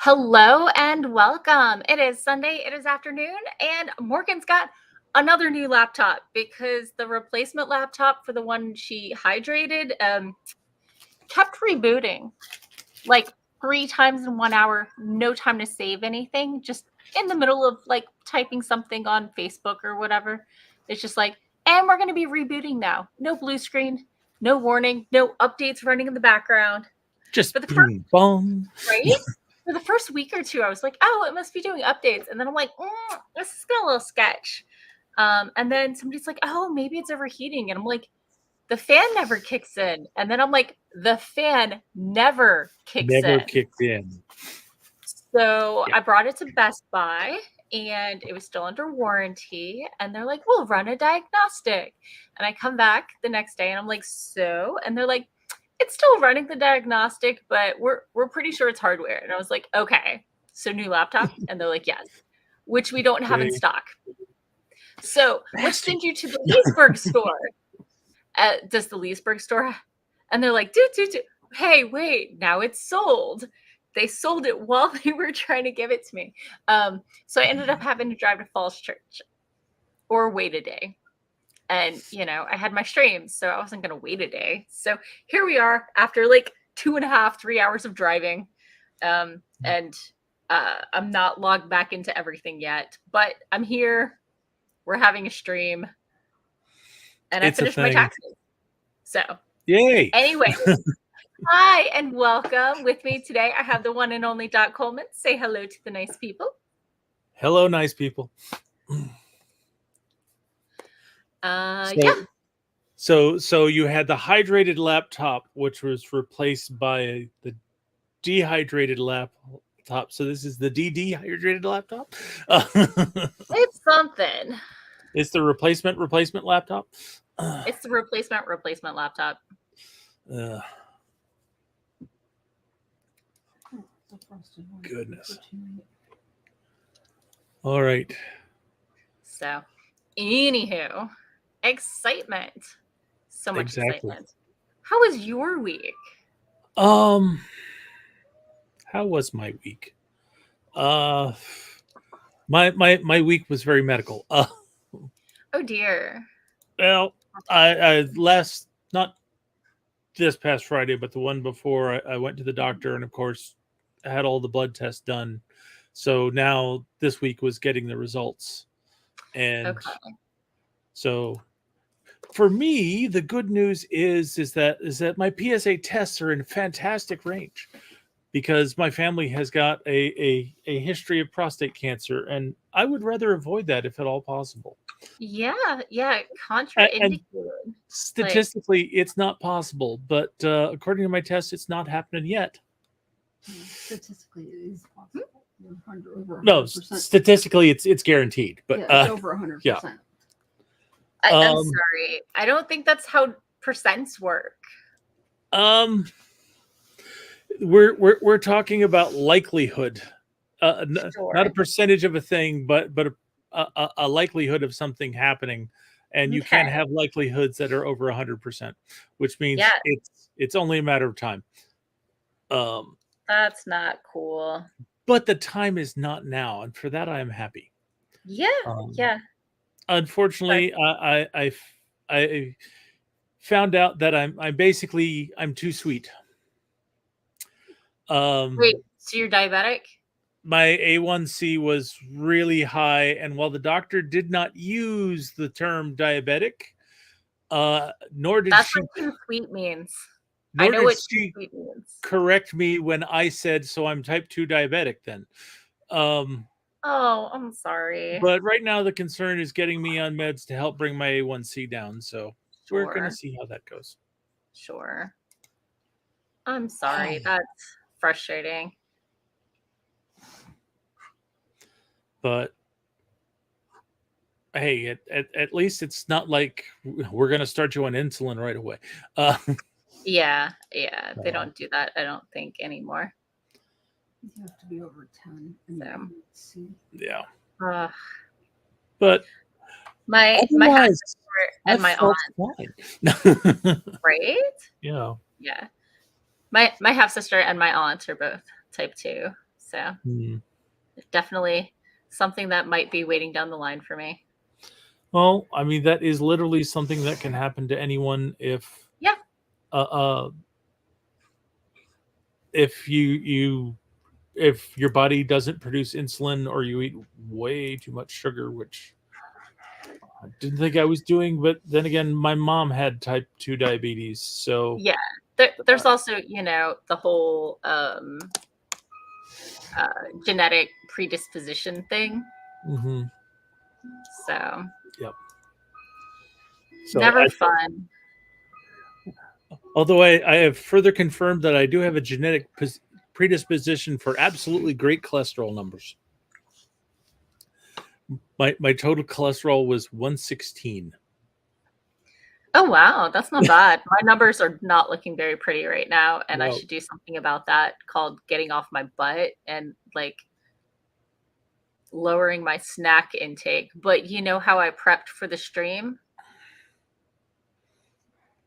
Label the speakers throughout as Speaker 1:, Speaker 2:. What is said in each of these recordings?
Speaker 1: Hello and welcome. It is Sunday, it is afternoon, and Morgan's got another new laptop because the replacement laptop for the one she hydrated kept rebooting like 3 times in 1 hour, no time to save anything, just in the middle of like typing something on Facebook or whatever. It's just like, and we're going to be rebooting now. No blue screen, no warning, no updates running in the background.
Speaker 2: Just
Speaker 1: For the first,
Speaker 2: boom, boom.
Speaker 1: right? For the first week or two, I was like, oh, it must be doing updates. And then I'm like, this is got a little sketch. And then somebody's like, oh, maybe it's overheating. And I'm like, the fan never kicks in. And then I'm like, the fan never kicks
Speaker 2: Never
Speaker 1: in.
Speaker 2: kicked in.
Speaker 1: So
Speaker 2: Yeah.
Speaker 1: I brought it to Best Buy and it was still under warranty. And they're like, we'll run a diagnostic. And I come back the next day and I'm like, so? And they're like, it's still running the diagnostic, but we're pretty sure it's hardware. And I was like, okay, so new laptop? And they're like, yes, which we don't have in stock. So let's send you to the Leesburg store. Does the Leesburg store? And they're like, hey, wait, now it's sold. They sold it while they were trying to give it to me. So I ended up having to drive to Falls Church or wait a day. And, I had my streams, so I wasn't going to wait a day. So here we are after like 2.5, 3 hours of driving. And I'm not logged back into everything yet, but I'm here. We're having a stream. And I finished my taxes. So,
Speaker 2: yay.
Speaker 1: Anyway, hi and welcome. With me today, I have the one and only Coleman. Say hello to the nice people.
Speaker 2: Hello, nice people. So you had the hydrated laptop, which was replaced by the dehydrated laptop. So this is the dehydrated laptop.
Speaker 1: It's something.
Speaker 2: It's the replacement laptop.
Speaker 1: It's the replacement laptop.
Speaker 2: Goodness. All right.
Speaker 1: So, anywho, excitement. So much excitement. How was your week?
Speaker 2: How was my week? My week was very medical.
Speaker 1: Oh dear.
Speaker 2: Well, I not this past Friday, but the one before, I went to the doctor and of course I had all the blood tests done. So now this week was getting the results. And so for me, the good news is that my PSA tests are in fantastic range because my family has got a history of prostate cancer, and I would rather avoid that if at all possible.
Speaker 1: Yeah, contraindicated.
Speaker 2: And statistically, it's not possible, but according to my test, it's not happening yet.
Speaker 3: Statistically, it is possible. Over 100%.
Speaker 2: No, statistically, it's guaranteed, but
Speaker 3: it's over 100%.
Speaker 1: Yeah. I'm sorry. I don't think that's how percents work.
Speaker 2: We're talking about likelihood,
Speaker 1: Sure.
Speaker 2: not a percentage of a thing, but a likelihood of something happening, and you can't have likelihoods that are over 100%, which means it's only a matter of time.
Speaker 1: That's not cool.
Speaker 2: But the time is not now, and for that I am happy.
Speaker 1: Yeah, yeah.
Speaker 2: Unfortunately, I found out that I'm too sweet.
Speaker 1: Wait, so you're diabetic?
Speaker 2: My A1C was really high, and while the doctor did not use the term diabetic, nor did
Speaker 1: that's what too sweet means. I know what too sweet means.
Speaker 2: Correct me when I said, so I'm type 2 diabetic then.
Speaker 1: Oh, I'm sorry.
Speaker 2: But right now the concern is getting me on meds to help bring my A1C down. So we're going to see how that goes.
Speaker 1: Sure. I'm sorry. That's frustrating. But
Speaker 2: hey, at least it's not like we're going to start you on insulin right away.
Speaker 1: Yeah. They don't do that, I don't think, anymore.
Speaker 3: You have to be over 10.
Speaker 2: Yeah. But
Speaker 1: my half sister and my aunt, right?
Speaker 2: Yeah.
Speaker 1: Yeah. My half sister and my aunt are both type 2. So
Speaker 2: Hmm.
Speaker 1: definitely something that might be waiting down the line for me.
Speaker 2: Well, I mean, that is literally something that can happen to anyone
Speaker 1: Yeah.
Speaker 2: uh, if if your body doesn't produce insulin or you eat way too much sugar, which I didn't think I was doing, but then again, my mom had type 2 diabetes, so
Speaker 1: Yeah. There's also, the whole genetic predisposition thing.
Speaker 2: mhm,
Speaker 1: So
Speaker 2: yep. So
Speaker 1: never fun.
Speaker 2: although I have further confirmed that I do have a genetic predisposition for absolutely great cholesterol numbers. My total cholesterol was 116.
Speaker 1: Oh wow, that's not bad. My numbers are not looking very pretty right now, and I
Speaker 2: No.
Speaker 1: should do something about that called getting off my butt and like lowering my snack intake. But you know how I prepped for the stream?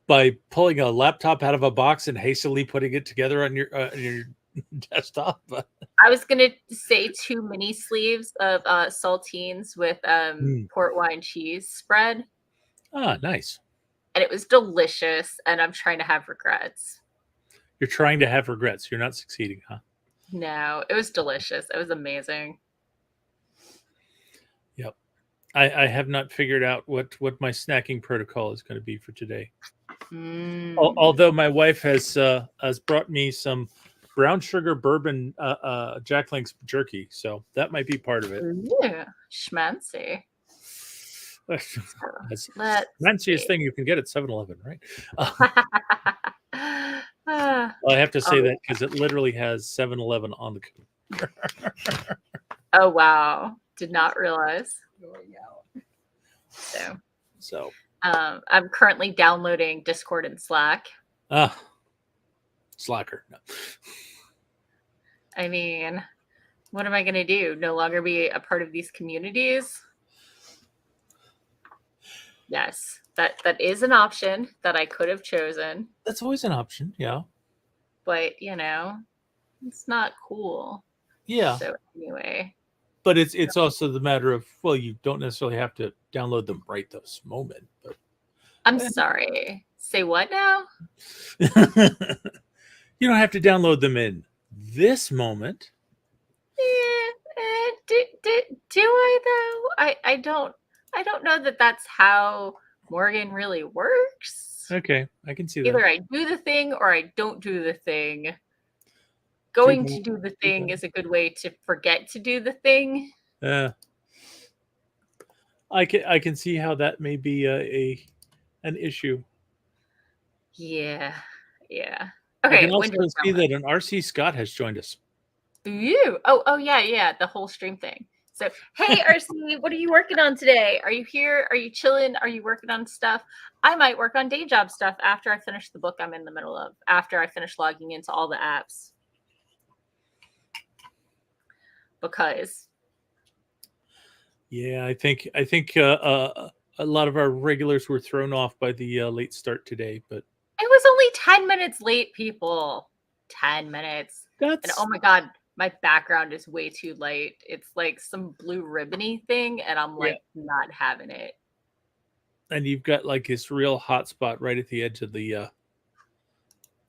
Speaker 2: By pulling a laptop out of a box and hastily putting it together on your desktop.
Speaker 1: I was gonna say 2 mini sleeves of saltines with port wine cheese spread,
Speaker 2: Ah, nice.
Speaker 1: and it was delicious. And I'm trying to have regrets.
Speaker 2: You're trying to have regrets. You're not succeeding, huh?
Speaker 1: No, it was delicious. It was amazing.
Speaker 2: Yep. I have not figured out what my snacking protocol is going to be for today. Although my wife has brought me some brown sugar bourbon Jack Link's jerky, so that might be part of it.
Speaker 1: Yeah, schmancy.
Speaker 2: That's
Speaker 1: Let's
Speaker 2: the fanciest
Speaker 1: see.
Speaker 2: thing you can get at 7-Eleven, right?
Speaker 1: Ah,
Speaker 2: I have to say
Speaker 1: oh,
Speaker 2: that because it literally has 7-Eleven on the cover.
Speaker 1: oh wow, did not realize.
Speaker 3: Going out.
Speaker 1: So,
Speaker 2: So,
Speaker 1: I'm currently downloading Discord and Slack.
Speaker 2: slacker. No.
Speaker 1: I mean, what am I going to do? No longer be a part of these communities? Yes, that is an option that I could have chosen,
Speaker 2: That's always an option. Yeah.
Speaker 1: but it's not cool.
Speaker 2: Yeah.
Speaker 1: So anyway,
Speaker 2: But it's also the matter of, well, you don't necessarily have to download them right this moment. But
Speaker 1: I'm sorry. Say what now?
Speaker 2: you don't have to download them in this moment.
Speaker 1: Do I though? I don't know that that's how Morgan really works.
Speaker 2: Okay, I can see that.
Speaker 1: Either I do the thing or I don't do the thing. Going to do the thing is a good way to forget to do the thing.
Speaker 2: I can see how that may be an issue.
Speaker 1: Yeah.
Speaker 2: I
Speaker 1: Okay,
Speaker 2: can also
Speaker 1: Windows
Speaker 2: see
Speaker 1: download.
Speaker 2: that an RC Scott has joined us.
Speaker 1: Ooh. Oh yeah, the whole stream thing. So, hey RC, what are you working on today? Are you here? Are you chilling? Are you working on stuff? I might work on day job stuff after I finish the book I'm in the middle of, after I finish logging into all the apps. Because
Speaker 2: Yeah, I think a lot of our regulars were thrown off by the late start today, but
Speaker 1: it was only 10 minutes late, people. 10 minutes. And oh my God, my background is way too light. It's like some blue ribbony thing, and I'm like not having it.
Speaker 2: And you've got like this real hot spot right at the edge of the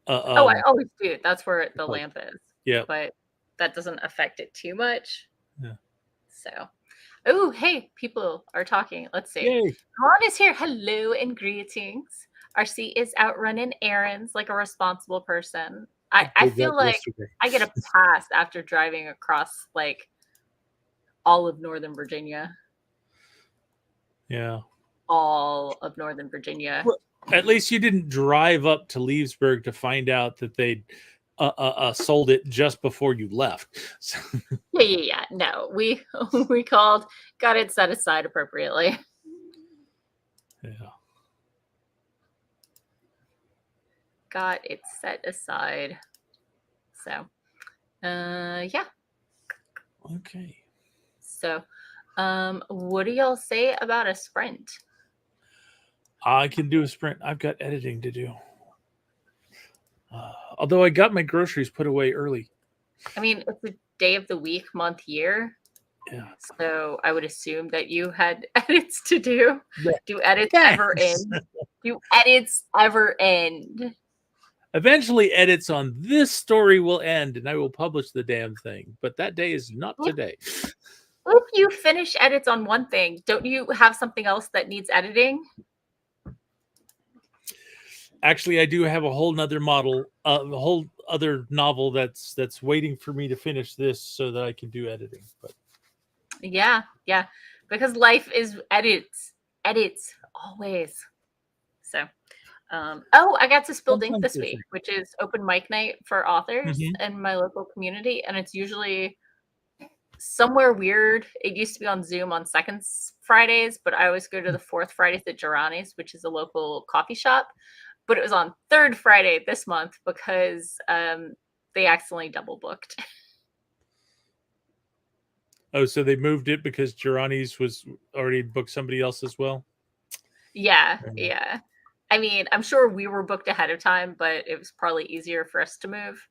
Speaker 1: Oh, I always do. That's where the lamp is.
Speaker 2: Yeah.
Speaker 1: But that doesn't affect it too much.
Speaker 2: Yeah.
Speaker 1: So, oh, hey, people are talking. Let's see.
Speaker 2: Yay.
Speaker 1: Ron is here. Hello and greetings. RC is out running errands like a responsible person. I feel like I get a pass after driving across like all of Northern Virginia.
Speaker 2: Yeah.
Speaker 1: All of Northern Virginia.
Speaker 2: Well, at least you didn't drive up to Leesburg to find out that they'd sold it just before you left. So.
Speaker 1: Yeah. No, we called, got it set aside appropriately.
Speaker 2: Yeah.
Speaker 1: Got it set aside. So, yeah.
Speaker 2: Okay.
Speaker 1: So, what do y'all say about a sprint?
Speaker 2: I can do a sprint. I've got editing to do. Although I got my groceries put away early.
Speaker 1: I mean, it's a day of the week, month, year.
Speaker 2: Yeah.
Speaker 1: So I would assume that you had edits to do.
Speaker 2: Yeah.
Speaker 1: Do edits ever
Speaker 2: Thanks.
Speaker 1: end? Do edits ever end?
Speaker 2: Eventually, edits on this story will end, and I will publish the damn thing. But that day is not
Speaker 1: If,
Speaker 2: today.
Speaker 1: if you finish edits on one thing, don't you have something else that needs editing?
Speaker 2: Actually, I do have a whole nother model, a whole other novel that's waiting for me to finish this so that I can do editing. But
Speaker 1: Yeah, yeah. Because life is edits. Edits always. So oh, I got to Spilled Ink
Speaker 2: sometimes
Speaker 1: this week,
Speaker 2: different.
Speaker 1: which is open mic night for authors
Speaker 2: Mhm.
Speaker 1: in my local community. And it's usually somewhere weird. It used to be on Zoom on second Fridays, but I always go to the fourth Fridays at Girani's, which is a local coffee shop. But it was on third Friday this month because they accidentally double booked.
Speaker 2: Oh, so they moved it because Girani's was already booked somebody else as well?
Speaker 1: Yeah, yeah. I mean, I'm sure we were booked ahead of time, but it was probably easier for us to move.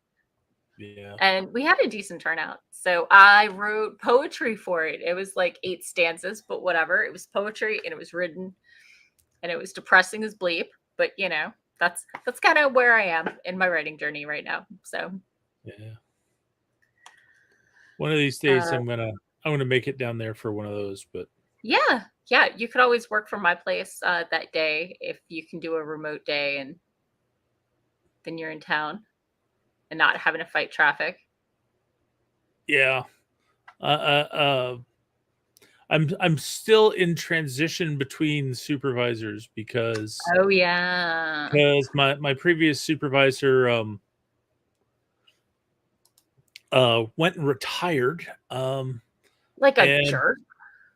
Speaker 2: Yeah.
Speaker 1: And we had a decent turnout. So I wrote poetry for it. It was like 8 stanzas, but whatever. It was poetry and it was written and it was depressing as bleep, but you know, that's kind of where I am in my writing journey right now. So
Speaker 2: Yeah. One of these days I'm gonna make it down there for one of those, but
Speaker 1: yeah, yeah, you could always work from my place that day if you can do a remote day and then you're in town and not having to fight traffic.
Speaker 2: yeah. I'm still in transition between supervisors because
Speaker 1: Oh yeah.
Speaker 2: my previous supervisor went and retired.
Speaker 1: Like a
Speaker 2: And
Speaker 1: jerk.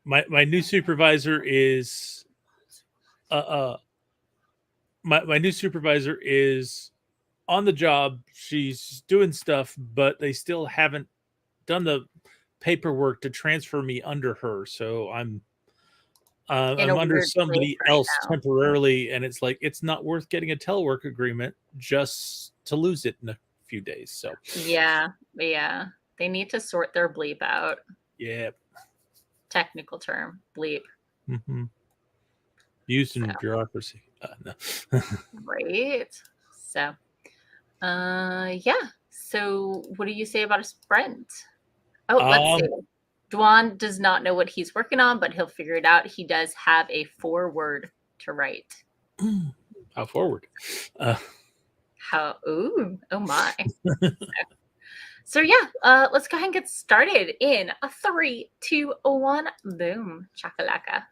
Speaker 2: my new supervisor is uh, uh my new supervisor is on the job. She's doing stuff, but they still haven't done the paperwork to transfer me under her. So
Speaker 1: In a
Speaker 2: I'm under
Speaker 1: weird place
Speaker 2: somebody
Speaker 1: right
Speaker 2: else
Speaker 1: now.
Speaker 2: temporarily, and it's like it's not worth getting a telework agreement just to lose it in a few days. So
Speaker 1: Yeah, yeah. They need to sort their bleep out.
Speaker 2: yeah.
Speaker 1: Technical term, bleep.
Speaker 2: Hmm. Used
Speaker 1: So,
Speaker 2: in bureaucracy. No.
Speaker 1: right. So, yeah. So, what do you say about a sprint? Oh, let's see.
Speaker 2: um,
Speaker 1: Dwan does not know what he's working on, but he'll figure it out. He does have a foreword to write.
Speaker 2: how forward? Uh,
Speaker 1: How? Ooh, oh my. So yeah, let's go ahead and get started in a 3, 2, 1. Boom, chakalaka.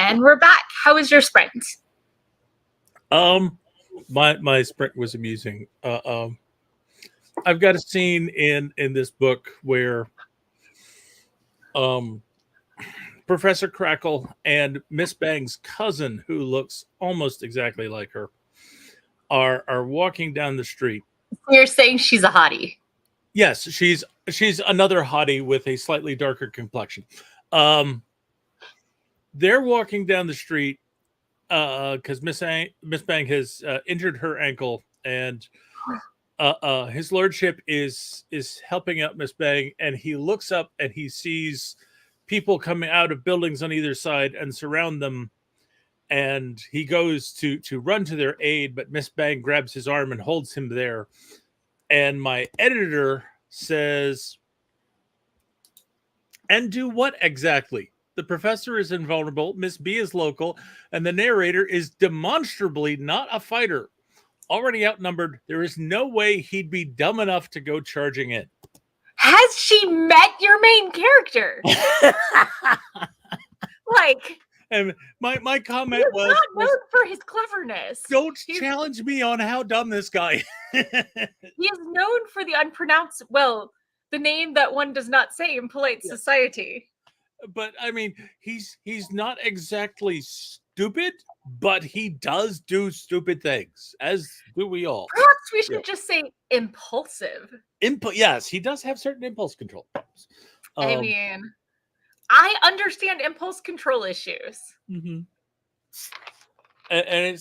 Speaker 1: And we're back. How was your sprint?
Speaker 2: My sprint was amusing. I've got a scene in this book where Professor Crackle and Miss Bang's cousin, who looks almost exactly like her, are walking down the street.
Speaker 1: You're saying she's a hottie.
Speaker 2: Yes, she's another hottie with a slightly darker complexion. They're walking down the street because Miss Bang has injured her ankle, and his lordship is helping out Miss Bang, and he looks up and he sees people coming out of buildings on either side and surround them, and he goes to run to their aid, but Miss Bang grabs his arm and holds him there. And my editor says, "And do what exactly? The professor is invulnerable, Miss B is local, and the narrator is demonstrably not a fighter. Already outnumbered, there is no way he'd be dumb enough to go charging in."
Speaker 1: Has she met your main character? Like,
Speaker 2: And my comment
Speaker 1: he's
Speaker 2: was
Speaker 1: not known for his cleverness.
Speaker 2: don't challenge me on how dumb this guy is.
Speaker 1: He is known for the unpronounced, well, the name that one does not say in polite society.
Speaker 2: But I mean, he's not exactly stupid, but he does do stupid things, as do we all.
Speaker 1: Perhaps we should just say impulsive.
Speaker 2: Yes, he does have certain impulse control problems.
Speaker 1: I mean, I understand impulse control issues.
Speaker 2: Mm-hmm. And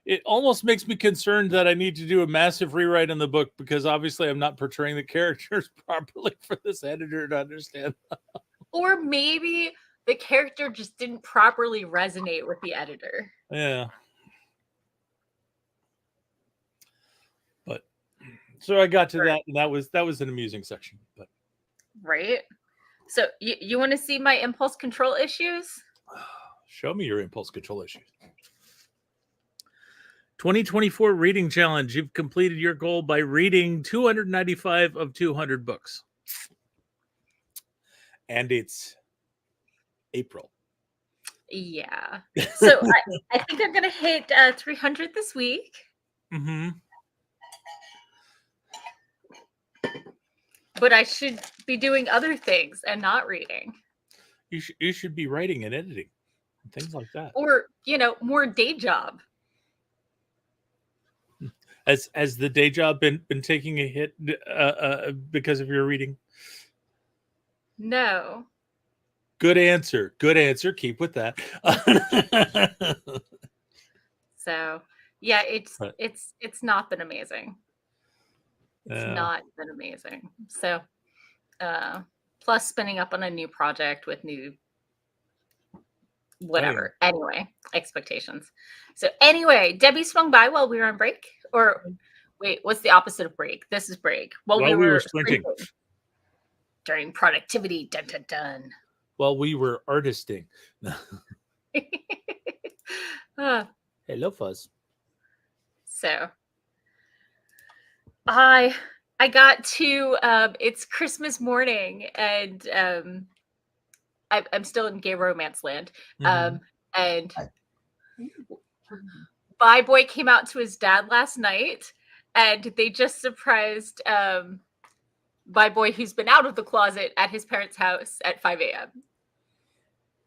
Speaker 2: it almost makes me concerned that I need to do a massive rewrite in the book, because obviously I'm not portraying the characters properly for this editor to understand.
Speaker 1: Or maybe the character just didn't properly resonate with the editor.
Speaker 2: Yeah. But so I got to that, and that was an amusing section. But
Speaker 1: right. So you want to see my impulse control issues?
Speaker 2: Show me your impulse control issues. 2024 reading challenge. You've completed your goal by reading 295 of 200 books. And it's April.
Speaker 1: Yeah. So I think I'm going to hit 300 this week.
Speaker 2: Mm-hmm.
Speaker 1: But I should be doing other things and not reading.
Speaker 2: You should be writing and editing and things like that.
Speaker 1: Or, more day job.
Speaker 2: Has the day job been taking a hit because of your reading?
Speaker 1: No.
Speaker 2: Good answer. Keep with that.
Speaker 1: So, yeah, it's not been amazing. It's not been amazing. So, plus spinning up on a new project with new whatever. Oh, yeah. Anyway, expectations. So anyway, Debbie swung by while we were on break. Or wait, what's the opposite of break? This is break. While we were sprinting. During productivity. Dun, dun, dun.
Speaker 2: While we were artisting. Hello, Fuzz.
Speaker 1: So I got to it's Christmas morning, and I'm still in gay romance land. Mm-hmm. And Bye Boy came out to his dad last night, and they just surprised Bye Boy, who's been out of the closet, at his parents' house at 5 a.m.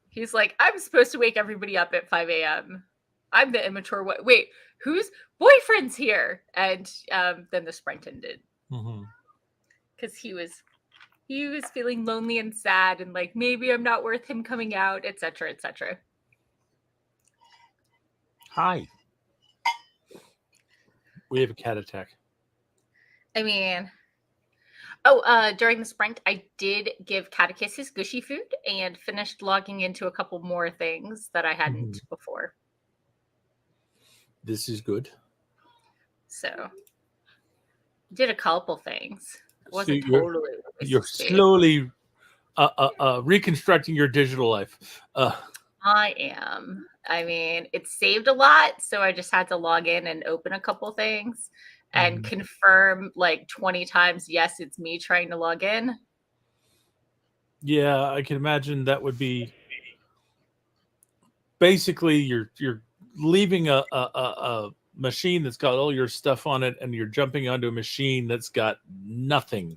Speaker 1: He's like, I'm supposed to wake everybody up at 5 a.m. I'm the immature one. Wait, whose boyfriend's here? And then the sprint ended. Because he was feeling lonely and sad, and like, maybe I'm not worth him coming out, etc., etc.
Speaker 2: Hi. We have a cat attack.
Speaker 1: I mean, during the sprint, I did give Catechis gushy food and finished logging into a couple more things that I hadn't before.
Speaker 2: This is good.
Speaker 1: So, did a couple things. Wasn't
Speaker 2: so
Speaker 1: totally.
Speaker 2: You're slowly reconstructing your digital life.
Speaker 1: I am. I mean, it saved a lot, so I just had to log in and open a couple things and confirm like 20 times, yes, it's me trying to log in.
Speaker 2: Yeah, I can imagine that would be basically you're leaving a machine that's got all your stuff on it, and you're jumping onto a machine that's got nothing,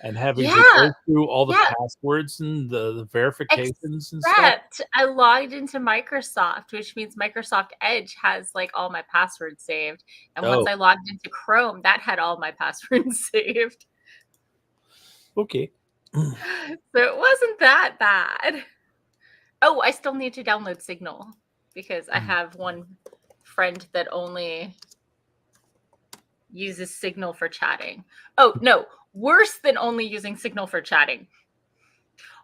Speaker 2: and having to
Speaker 1: Yeah,
Speaker 2: go through all the
Speaker 1: yeah.
Speaker 2: passwords and the verifications and stuff.
Speaker 1: Except I logged into Microsoft, which means Microsoft Edge has like all my passwords saved. And once
Speaker 2: Oh,
Speaker 1: I logged into Chrome, that had all my passwords saved.
Speaker 2: okay.
Speaker 1: So it wasn't that bad. Oh, I still need to download Signal because I have one friend that only uses Signal for chatting. Oh, no, worse than only using Signal for chatting.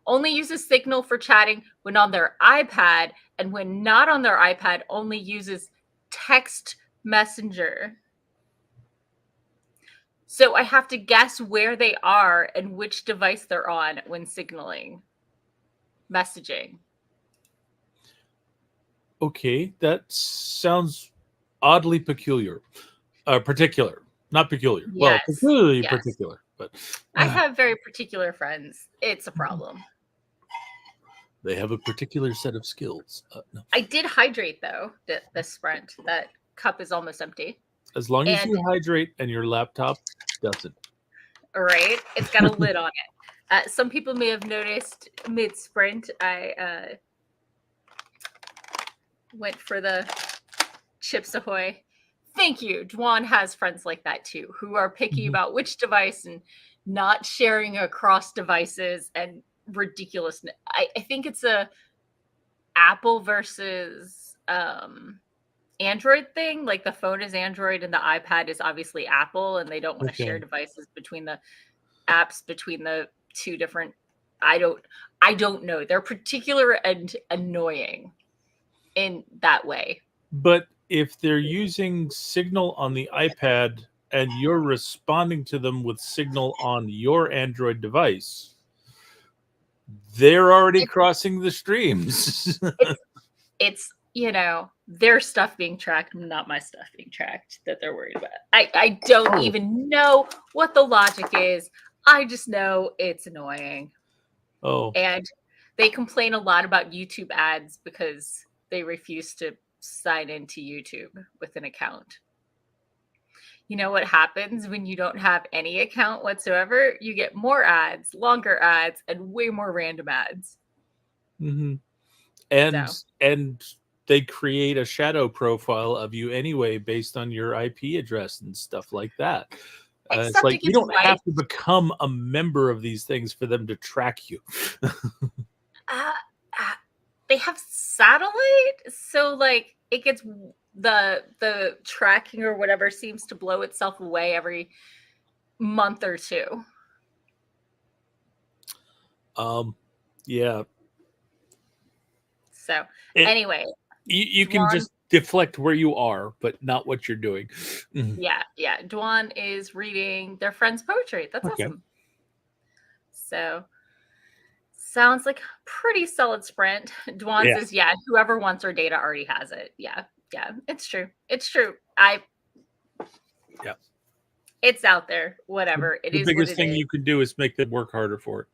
Speaker 1: Only uses Signal for chatting when on their iPad, and when not on their iPad, only uses text messenger. So I have to guess where they are and which device they're on when signaling messaging.
Speaker 2: Okay, that sounds oddly peculiar. Particular, not peculiar. Well,
Speaker 1: Yes.
Speaker 2: peculiarly
Speaker 1: Yes.
Speaker 2: particular, but
Speaker 1: I have very particular friends. It's a problem.
Speaker 2: they have a particular set of skills. No.
Speaker 1: I did hydrate though, this sprint. That cup is almost empty.
Speaker 2: As long as
Speaker 1: And
Speaker 2: you hydrate and your laptop doesn't.
Speaker 1: right, it's got a lid on it. Some people may have noticed mid-sprint, I went for the Chips Ahoy. Thank you. Dwan has friends like that too, who are picky about which device and not sharing across devices and ridiculousness. I think it's a Apple versus Android thing. Like the phone is Android and the iPad is obviously Apple, and they don't want to share devices between the apps between the two different. I don't know. They're particular and annoying in that way.
Speaker 2: But if they're using Signal on the iPad and you're responding to them with Signal on your Android device, they're already crossing the streams.
Speaker 1: It's their stuff being tracked, not my stuff being tracked that they're worried about. I don't even know what the logic is. I just know it's annoying.
Speaker 2: Oh.
Speaker 1: And they complain a lot about YouTube ads because they refuse to sign into YouTube with an account. You know what happens when you don't have any account whatsoever? You get more ads, longer ads, and way more random ads.
Speaker 2: Mm-hmm. And they create a shadow profile of you anyway based on your IP address and stuff like that. It's like you don't have to become a member of these things for them to track you.
Speaker 1: They have satellite, so like it gets the tracking or whatever seems to blow itself away every month or two.
Speaker 2: Yeah.
Speaker 1: So anyway,
Speaker 2: you can just deflect where you are, but not what you're doing.
Speaker 1: Yeah. Dwan is reading their friend's poetry. That's awesome. So sounds like a pretty solid sprint. Dwan says, yeah, whoever wants our data already has it. Yeah, it's true. It's true. It's out there. Whatever. It is.
Speaker 2: The biggest thing you can do is make them work harder for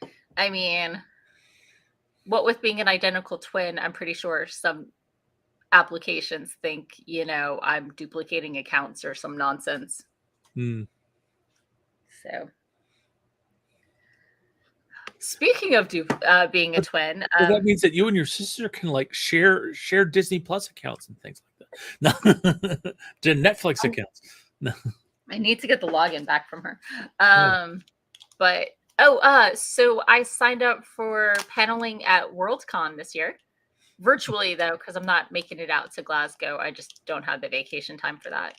Speaker 2: it.
Speaker 1: I mean, what with being an identical twin, I'm pretty sure some applications think, I'm duplicating accounts or some nonsense. So, speaking of being a twin,
Speaker 2: that means that you and your sister can like share Disney Plus accounts and things like that. To Netflix accounts.
Speaker 1: I need to get the login back from her. But so I signed up for paneling at Worldcon this year, virtually though, because I'm not making it out to Glasgow. I just don't have the vacation time for that.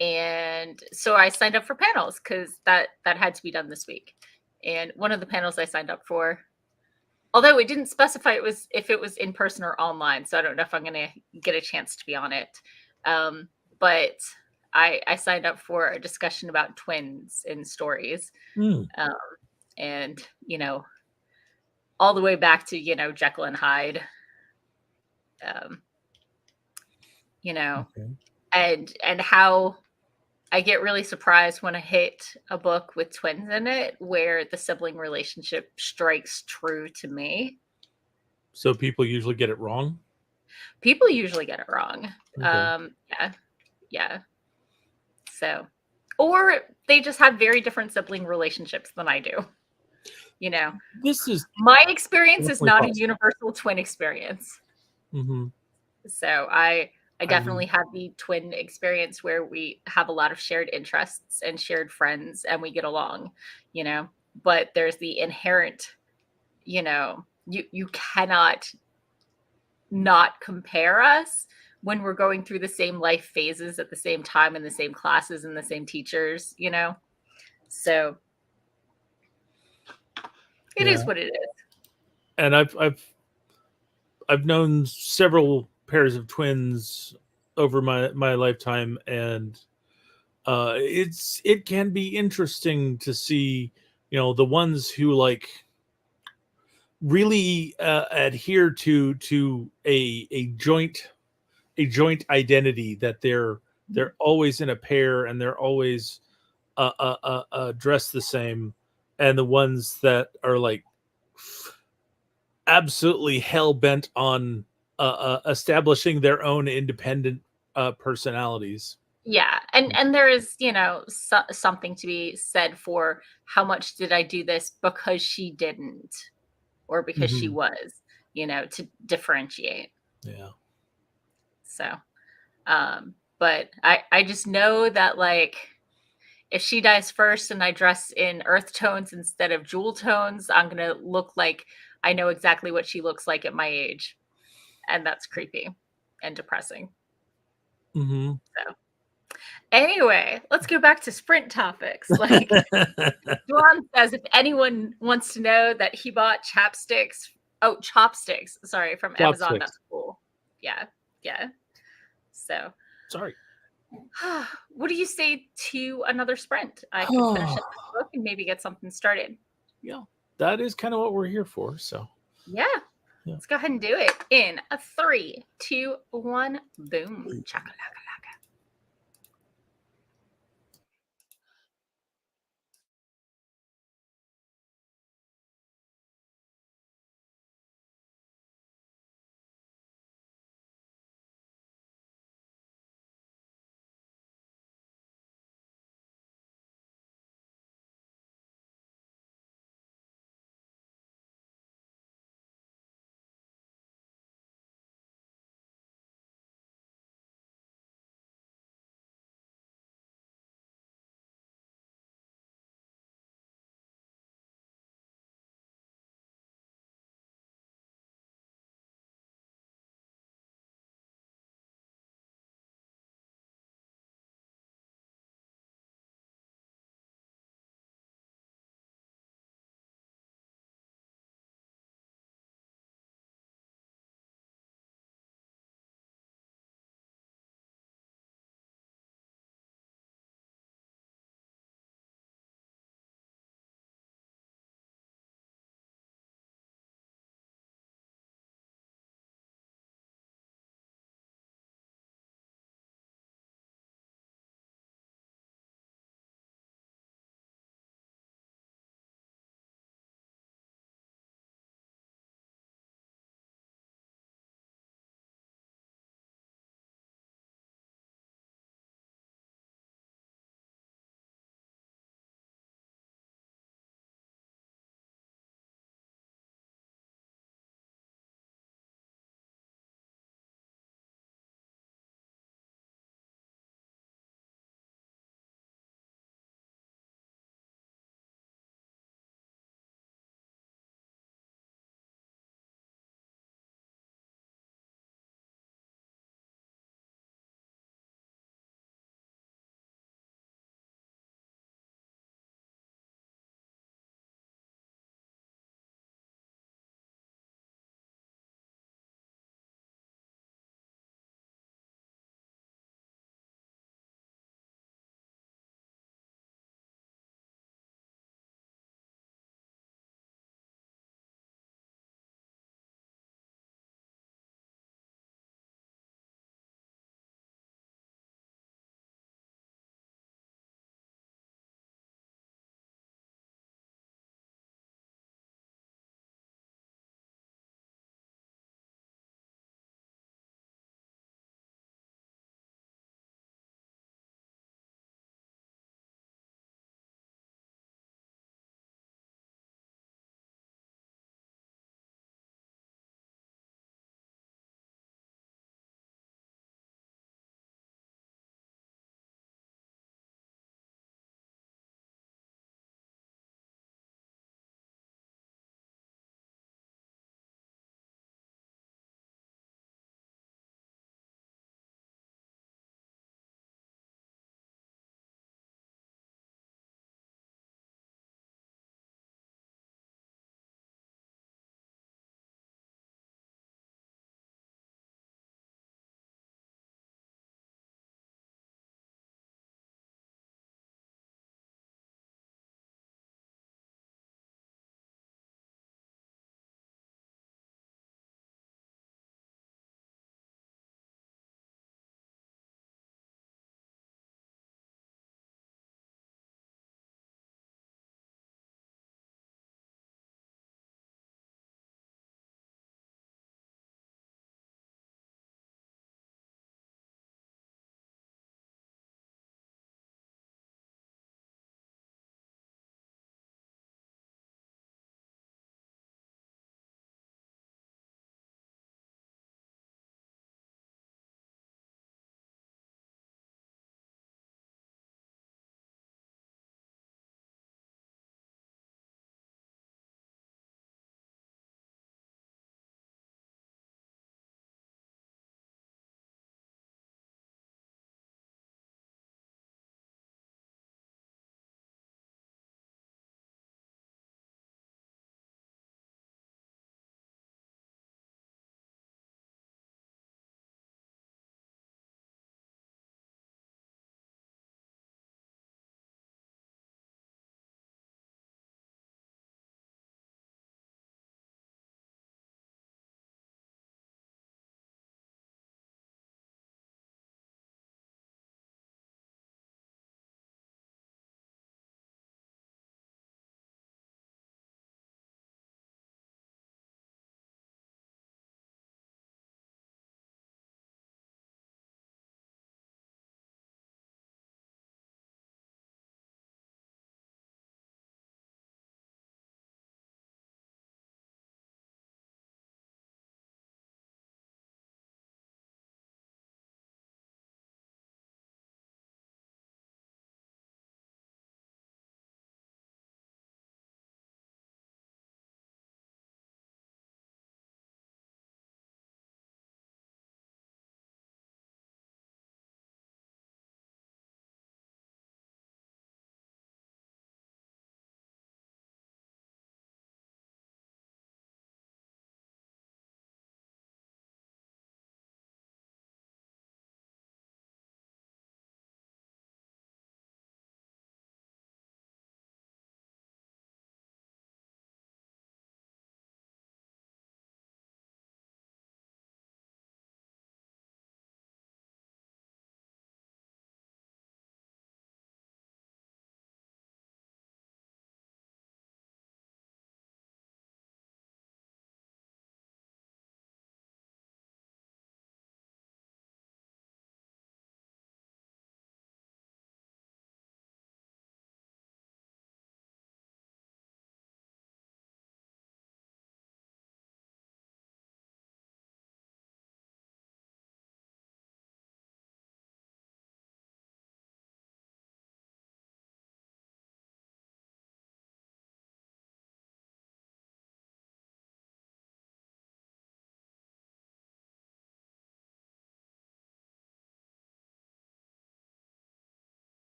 Speaker 1: And so I signed up for panels because that had to be done this week. And one of the panels I signed up for, although it didn't specify if it was in person or online, so I don't know if I'm going to get a chance to be on it. But I signed up for a discussion about twins in stories. And, all the way back to, Jekyll and Hyde, and how I get really surprised when I hit a book with twins in it where the sibling relationship strikes true to me.
Speaker 2: So people usually get it wrong.
Speaker 1: People usually get it wrong.
Speaker 2: Okay.
Speaker 1: Yeah. So, or they just have very different sibling relationships than I do. You know,
Speaker 2: This is
Speaker 1: my experience is
Speaker 2: definitely
Speaker 1: not a
Speaker 2: possible.
Speaker 1: universal twin experience.
Speaker 2: Mm-hmm.
Speaker 1: So I
Speaker 2: I'm
Speaker 1: definitely have the twin experience where we have a lot of shared interests and shared friends and we get along, you know. But there's the inherent, you cannot not compare us when we're going through the same life phases at the same time in the same classes and the same teachers, you know. So it
Speaker 2: yeah,
Speaker 1: is what it is.
Speaker 2: and I've known several pairs of twins over my lifetime, and it can be interesting to see, the ones who like really adhere to a joint identity, that they're always in a pair and they're always dressed the same, and the ones that are like absolutely hell bent on establishing their own independent personalities.
Speaker 1: Yeah, and there is, something to be said for how much did I do this because she didn't or because she
Speaker 2: Hmm.
Speaker 1: was, to differentiate.
Speaker 2: Yeah.
Speaker 1: So, but I just know that like if she dies first and I dress in earth tones instead of jewel tones, I'm gonna look like I know exactly what she looks like at my age, and that's creepy and depressing.
Speaker 2: Hmm.
Speaker 1: So, anyway, let's go back to sprint topics. Like Duan says, if anyone wants to know that he bought chopsticks, sorry, from Amazon,
Speaker 2: Chopsticks.
Speaker 1: that's cool. Yeah, yeah. So,
Speaker 2: Sorry.
Speaker 1: what do you say to another sprint? I could finish up this book and maybe get something started.
Speaker 2: Yeah, that is kind of what we're here for. So,
Speaker 1: Yeah,
Speaker 2: yeah.
Speaker 1: let's go ahead and do it in a 3, 2, 1, boom. Chakalaka.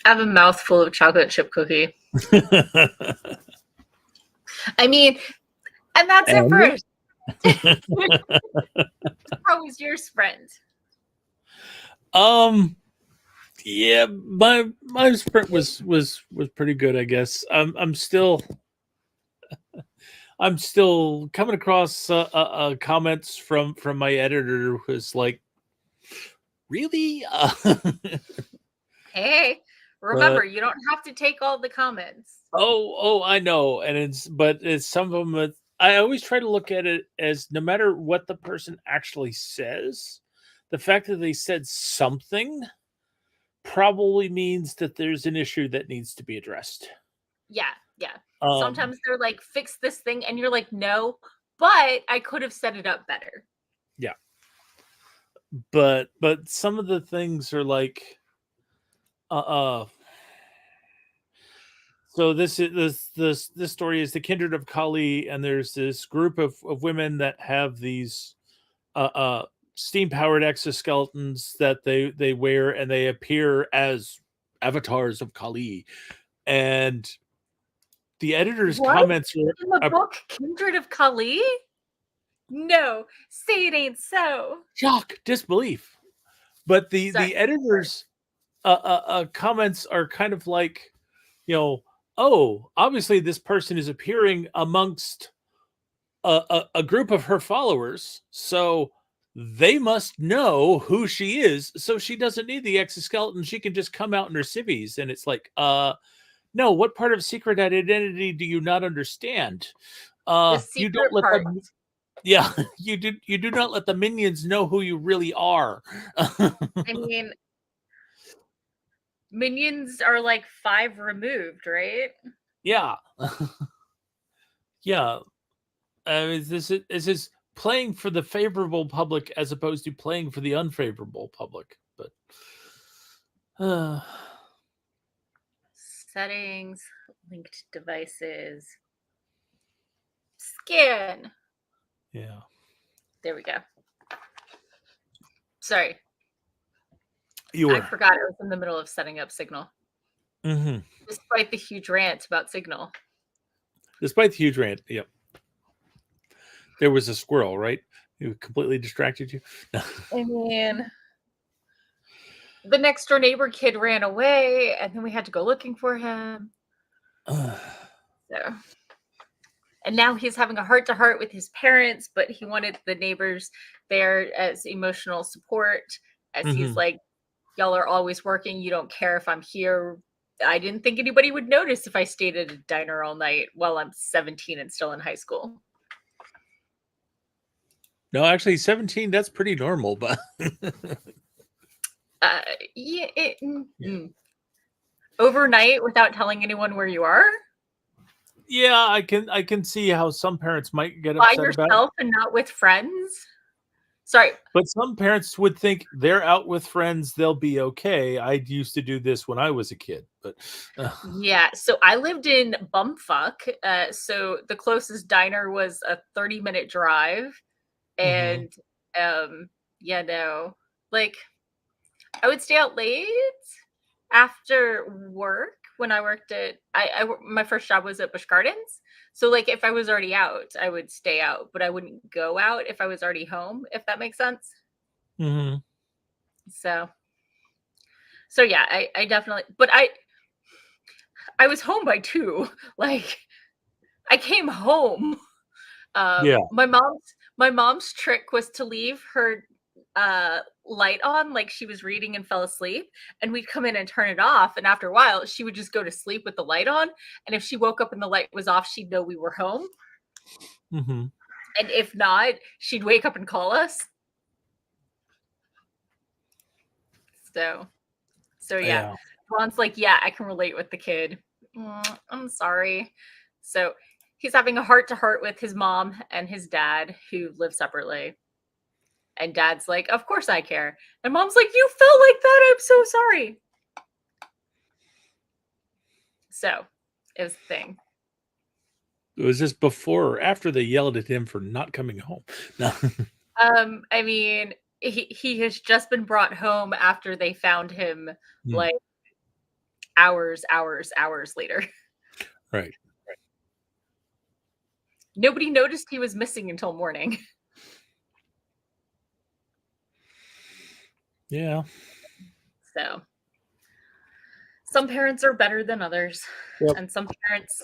Speaker 1: I have a mouthful of chocolate chip cookie. I mean, and that's it for us. How was your sprint?
Speaker 2: Yeah, my sprint was pretty good, I guess. I'm still coming across comments from my editor who's like, really?
Speaker 1: Hey, remember, you don't have to take all the comments.
Speaker 2: Oh, I know, and it's some of them. I always try to look at it as no matter what the person actually says, the fact that they said something probably means that there's an issue that needs to be addressed.
Speaker 1: Yeah. Sometimes they're like, fix this thing, and you're like, no, but I could have set it up better.
Speaker 2: Yeah. But some of the things are like, so this story is the kindred of Kali, and there's this group of women that have these steam powered exoskeletons that they wear, and they appear as avatars of Kali. And the editor's comments
Speaker 1: in the book Kindred of Kali? No, say it ain't so.
Speaker 2: Shock, disbelief. But the editor's comments are kind of like, oh, obviously this person is appearing amongst a group of her followers, so they must know who she is, so she doesn't need the exoskeleton. She can just come out in her civvies. And it's like, no, what part of secret identity do you not understand? You don't let
Speaker 1: part.
Speaker 2: them, yeah, you do not let the minions know who you really are.
Speaker 1: I mean, minions are like 5 removed, right?
Speaker 2: Yeah. Yeah. This is playing for the favorable public as opposed to playing for the unfavorable public. But
Speaker 1: settings, linked devices, skin.
Speaker 2: Yeah.
Speaker 1: There we go. Sorry.
Speaker 2: I
Speaker 1: forgot I was in the middle of setting up Signal.
Speaker 2: Mm-hmm.
Speaker 1: Despite the huge rant about Signal.
Speaker 2: Despite the huge rant, yep. There was a squirrel, right? Who completely distracted you?
Speaker 1: I mean, the next door neighbor kid ran away, and then we had to go looking for him. So, and now he's having a heart-to-heart with his parents, but he wanted the neighbors there as emotional support, as he's like, y'all are always working. You don't care if I'm here. I didn't think anybody would notice if I stayed at a diner all night while I'm 17 and still in high school.
Speaker 2: No, actually, 17, that's pretty normal, but
Speaker 1: overnight without telling anyone where you are.
Speaker 2: Yeah, I can see how some parents might get
Speaker 1: by
Speaker 2: upset
Speaker 1: yourself
Speaker 2: about it.
Speaker 1: And not with friends. Sorry,
Speaker 2: but some parents would think they're out with friends, they'll be okay. I used to do this when I was a kid, but
Speaker 1: yeah. So I lived in Bumfuck. So the closest diner was a 30-minute drive, and like I would stay out late after work when I worked at my first job was at Busch Gardens. So like if I was already out, I would stay out, but I wouldn't go out if I was already home, if that makes sense. So yeah, I definitely, but I was home by 2. Like I came home. My mom's trick was to leave her light on, like she was reading and fell asleep, and we'd come in and turn it off, and after a while she would just go to sleep with the light on, and if she woke up and the light was off, she'd know we were home. And if not, she'd wake up and call us. So yeah. Ron's like, yeah, I can relate with the kid. I'm sorry. So he's having a heart-to-heart with his mom and his dad, who live separately. And dad's like, of course I care. And mom's like, you felt like that. I'm so sorry. So it was a thing.
Speaker 2: Was this before or after they yelled at him for not coming home? No.
Speaker 1: I mean, he has just been brought home after they found him like hours later.
Speaker 2: Right.
Speaker 1: Nobody noticed he was missing until morning.
Speaker 2: Yeah.
Speaker 1: So some parents are better than others.
Speaker 2: Yep.
Speaker 1: And some parents,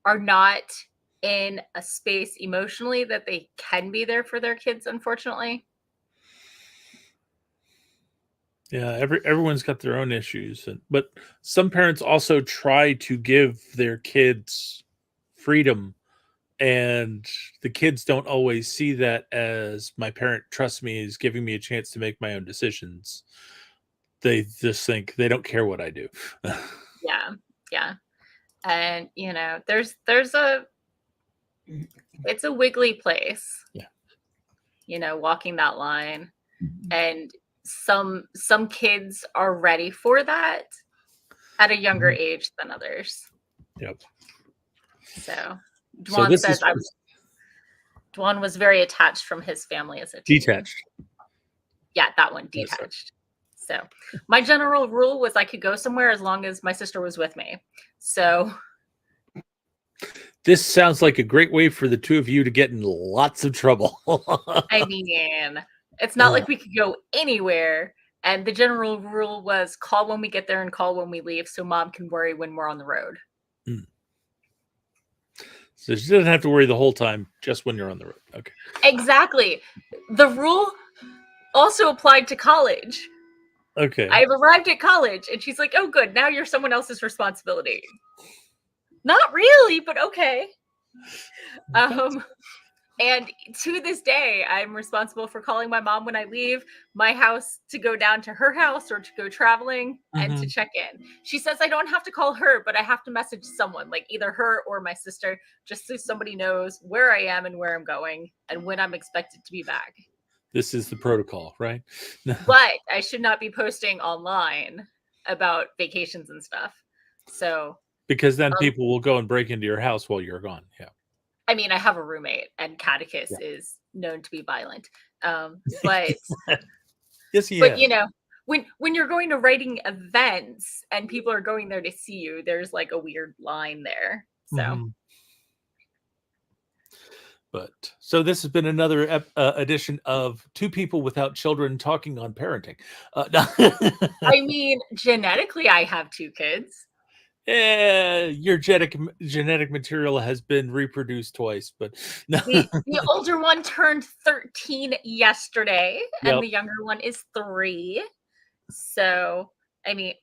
Speaker 1: are not in a space emotionally that they can be there for their kids, unfortunately.
Speaker 2: Yeah, everyone's got their own issues, but some parents also try to give their kids freedom, and the kids don't always see that as my parent trusts me, is giving me a chance to make my own decisions. They just think they don't care what I do.
Speaker 1: Yeah. And it's a wiggly place.
Speaker 2: Yeah.
Speaker 1: Walking that line. And some kids are ready for that at a younger age than others.
Speaker 2: Yep.
Speaker 1: So
Speaker 2: So
Speaker 1: Dwan says Dwan was very attached from his family as a teen.
Speaker 2: detached.
Speaker 1: Yeah, that one, detached. So my general rule was I could go somewhere as long as my sister was with me. So
Speaker 2: this sounds like a great way for the two of you to get in lots of trouble.
Speaker 1: I mean, it's not like we could go anywhere. And the general rule was call when we get there and call when we leave so mom can worry when we're on the road.
Speaker 2: So she doesn't have to worry the whole time, just when you're on the road. Okay.
Speaker 1: Exactly. The rule also applied to college.
Speaker 2: Okay.
Speaker 1: I've arrived at college and she's like, oh, good. Now you're someone else's responsibility. Not really, but okay. And to this day, I'm responsible for calling my mom when I leave my house to go down to her house or to go traveling and to check in. She says I don't have to call her, but I have to message someone, like either her or my sister, just so somebody knows where I am and where I'm going and when I'm expected to be back.
Speaker 2: This is the protocol, right?
Speaker 1: But I should not be posting online about vacations and stuff. So
Speaker 2: because then people will go and break into your house while you're gone. Yeah.
Speaker 1: I mean, I have a roommate, and Catechus is known to be violent. But
Speaker 2: yes, he
Speaker 1: but
Speaker 2: is.
Speaker 1: when you're going to writing events and people are going there to see you, there's like a weird line there. So.
Speaker 2: But so this has been another edition of Two People Without Children Talking on Parenting.
Speaker 1: I mean, genetically, I have 2 kids.
Speaker 2: Your genetic material has been reproduced twice, but no.
Speaker 1: The older one turned 13 yesterday, and the younger one is 3. So, I mean,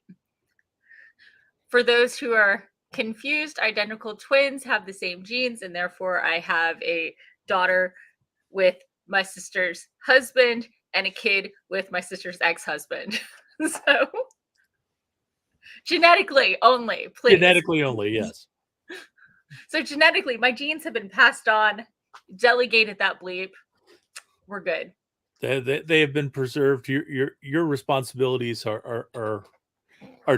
Speaker 1: for those who are confused, identical twins have the same genes, and therefore I have a daughter with my sister's husband and a kid with my sister's ex-husband. So genetically only, please.
Speaker 2: Genetically only, yes.
Speaker 1: So genetically, my genes have been passed on. Delegated that bleep. We're good.
Speaker 2: They have been preserved. Your responsibilities are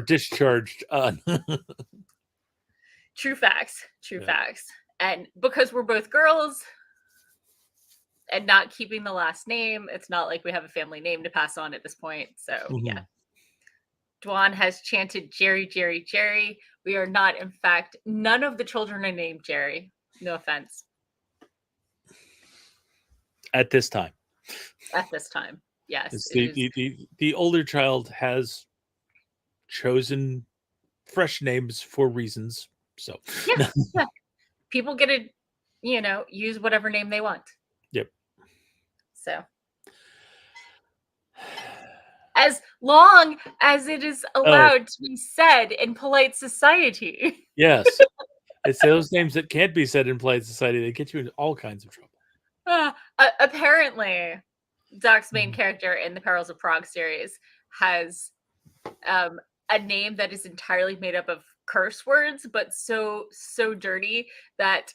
Speaker 2: discharged.
Speaker 1: True facts. And because we're both girls and not keeping the last name, it's not like we have a family name to pass on at this point. So yeah. Dwan has chanted Jerry, Jerry, Jerry. We are not, in fact, none of the children are named Jerry. No offense.
Speaker 2: At this time.
Speaker 1: Yes.
Speaker 2: The older child has chosen fresh names for reasons. So
Speaker 1: yeah. People get to, use whatever name they want.
Speaker 2: Yep.
Speaker 1: So as long as it is allowed to be said in polite society.
Speaker 2: Yes. It's those names that can't be said in polite society. They get you into all kinds of trouble.
Speaker 1: Apparently, Doc's main character in the Perils of Prague series has a name that is entirely made up of curse words, but so dirty that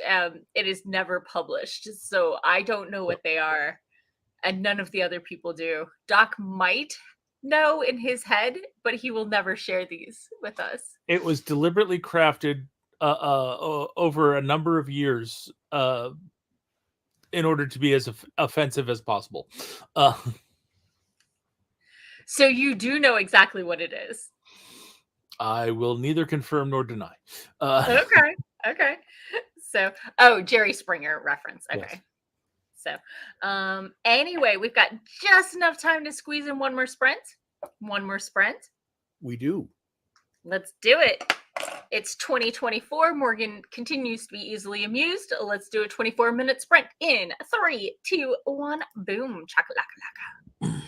Speaker 1: it is never published. So I don't know what they are, and none of the other people do. Doc might know in his head, but he will never share these with us.
Speaker 2: It was deliberately crafted over a number of years in order to be as offensive as possible.
Speaker 1: So you do know exactly what it is.
Speaker 2: I will neither confirm nor deny.
Speaker 1: Okay. Okay. So, oh, Jerry Springer reference. Okay.
Speaker 2: Yes.
Speaker 1: So, anyway, we've got just enough time to squeeze in one more sprint. One more sprint.
Speaker 2: We do.
Speaker 1: Let's do it. It's 2024. Morgan continues to be easily amused. Let's do a 24-minute sprint in 3, 2, 1. Boom. Chakalaka.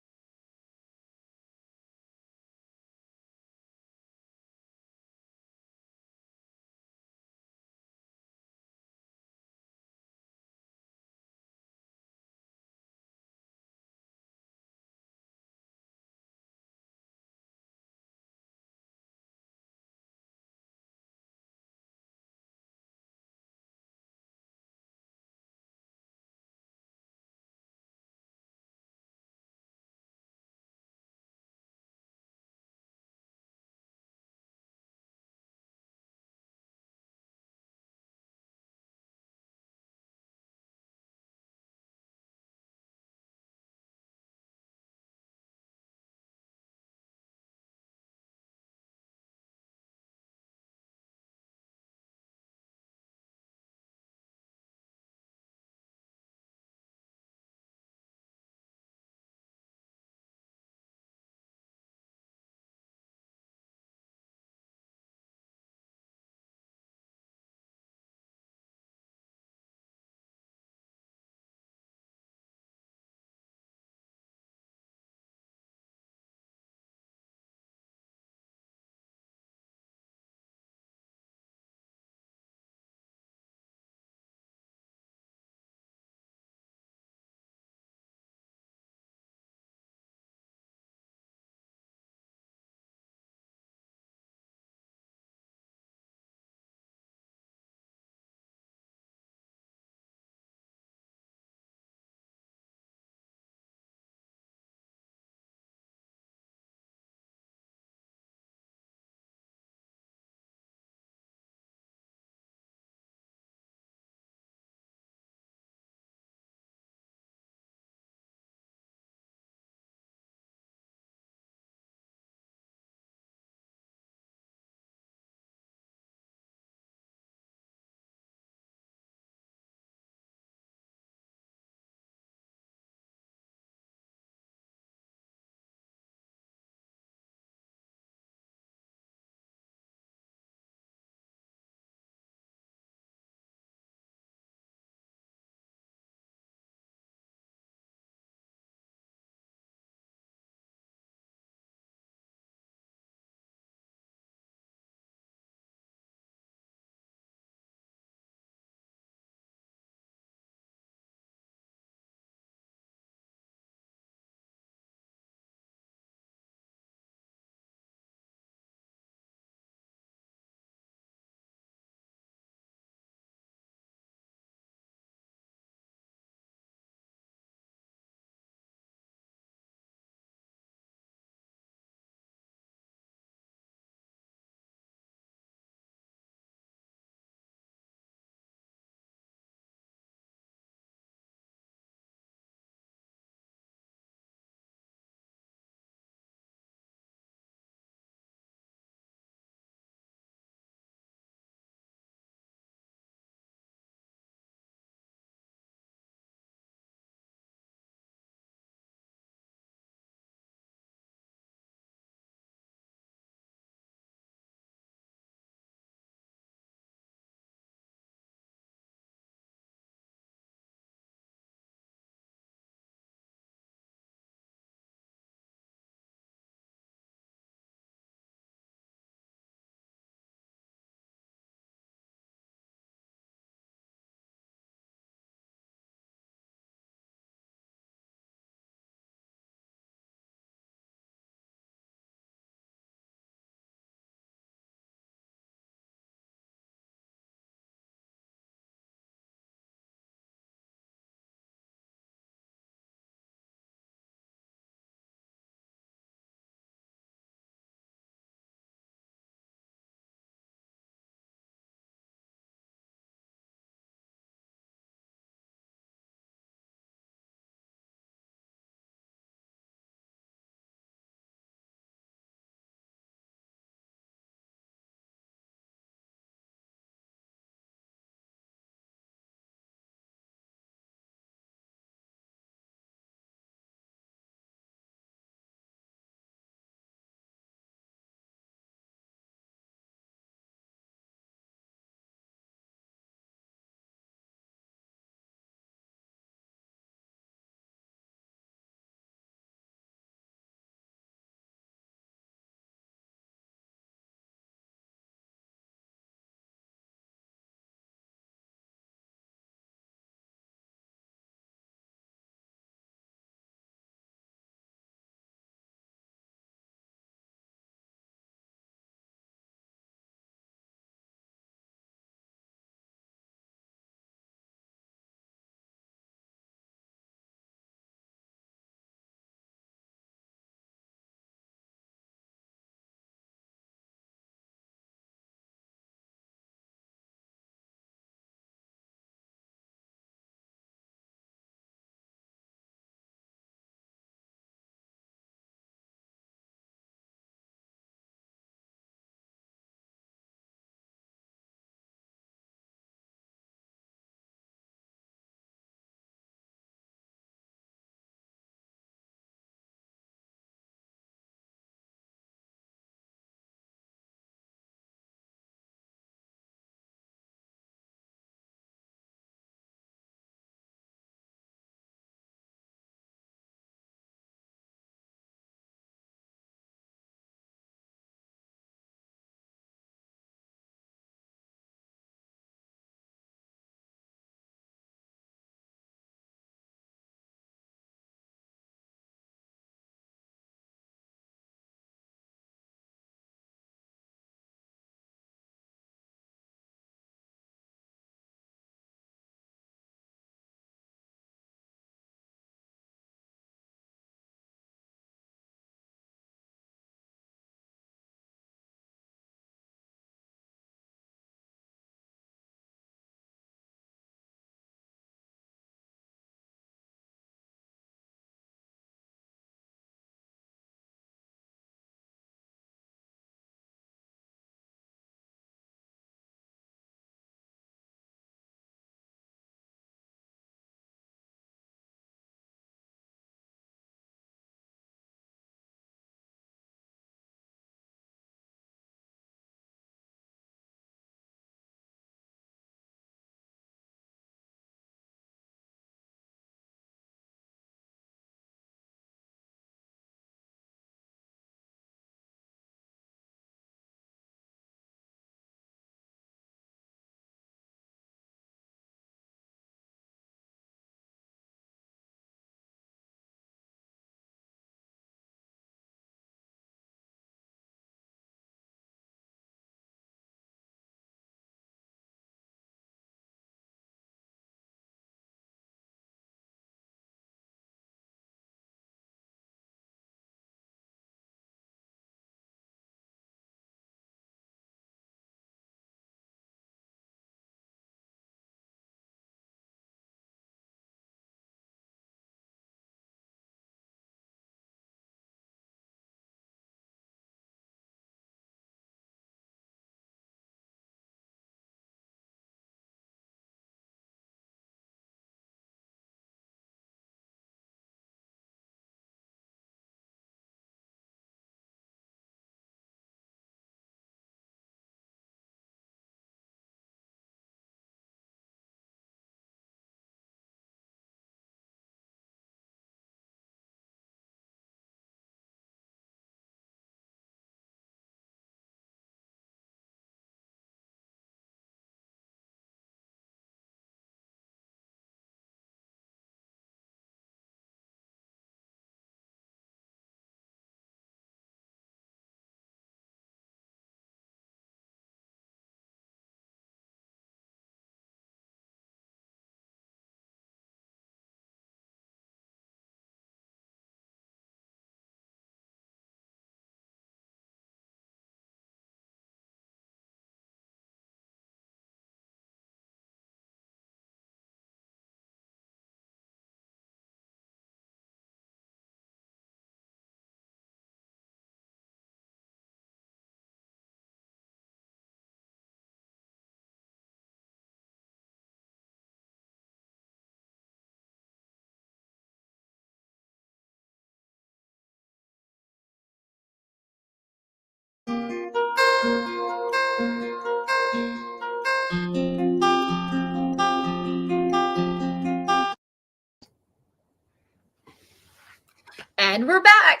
Speaker 1: And we're back.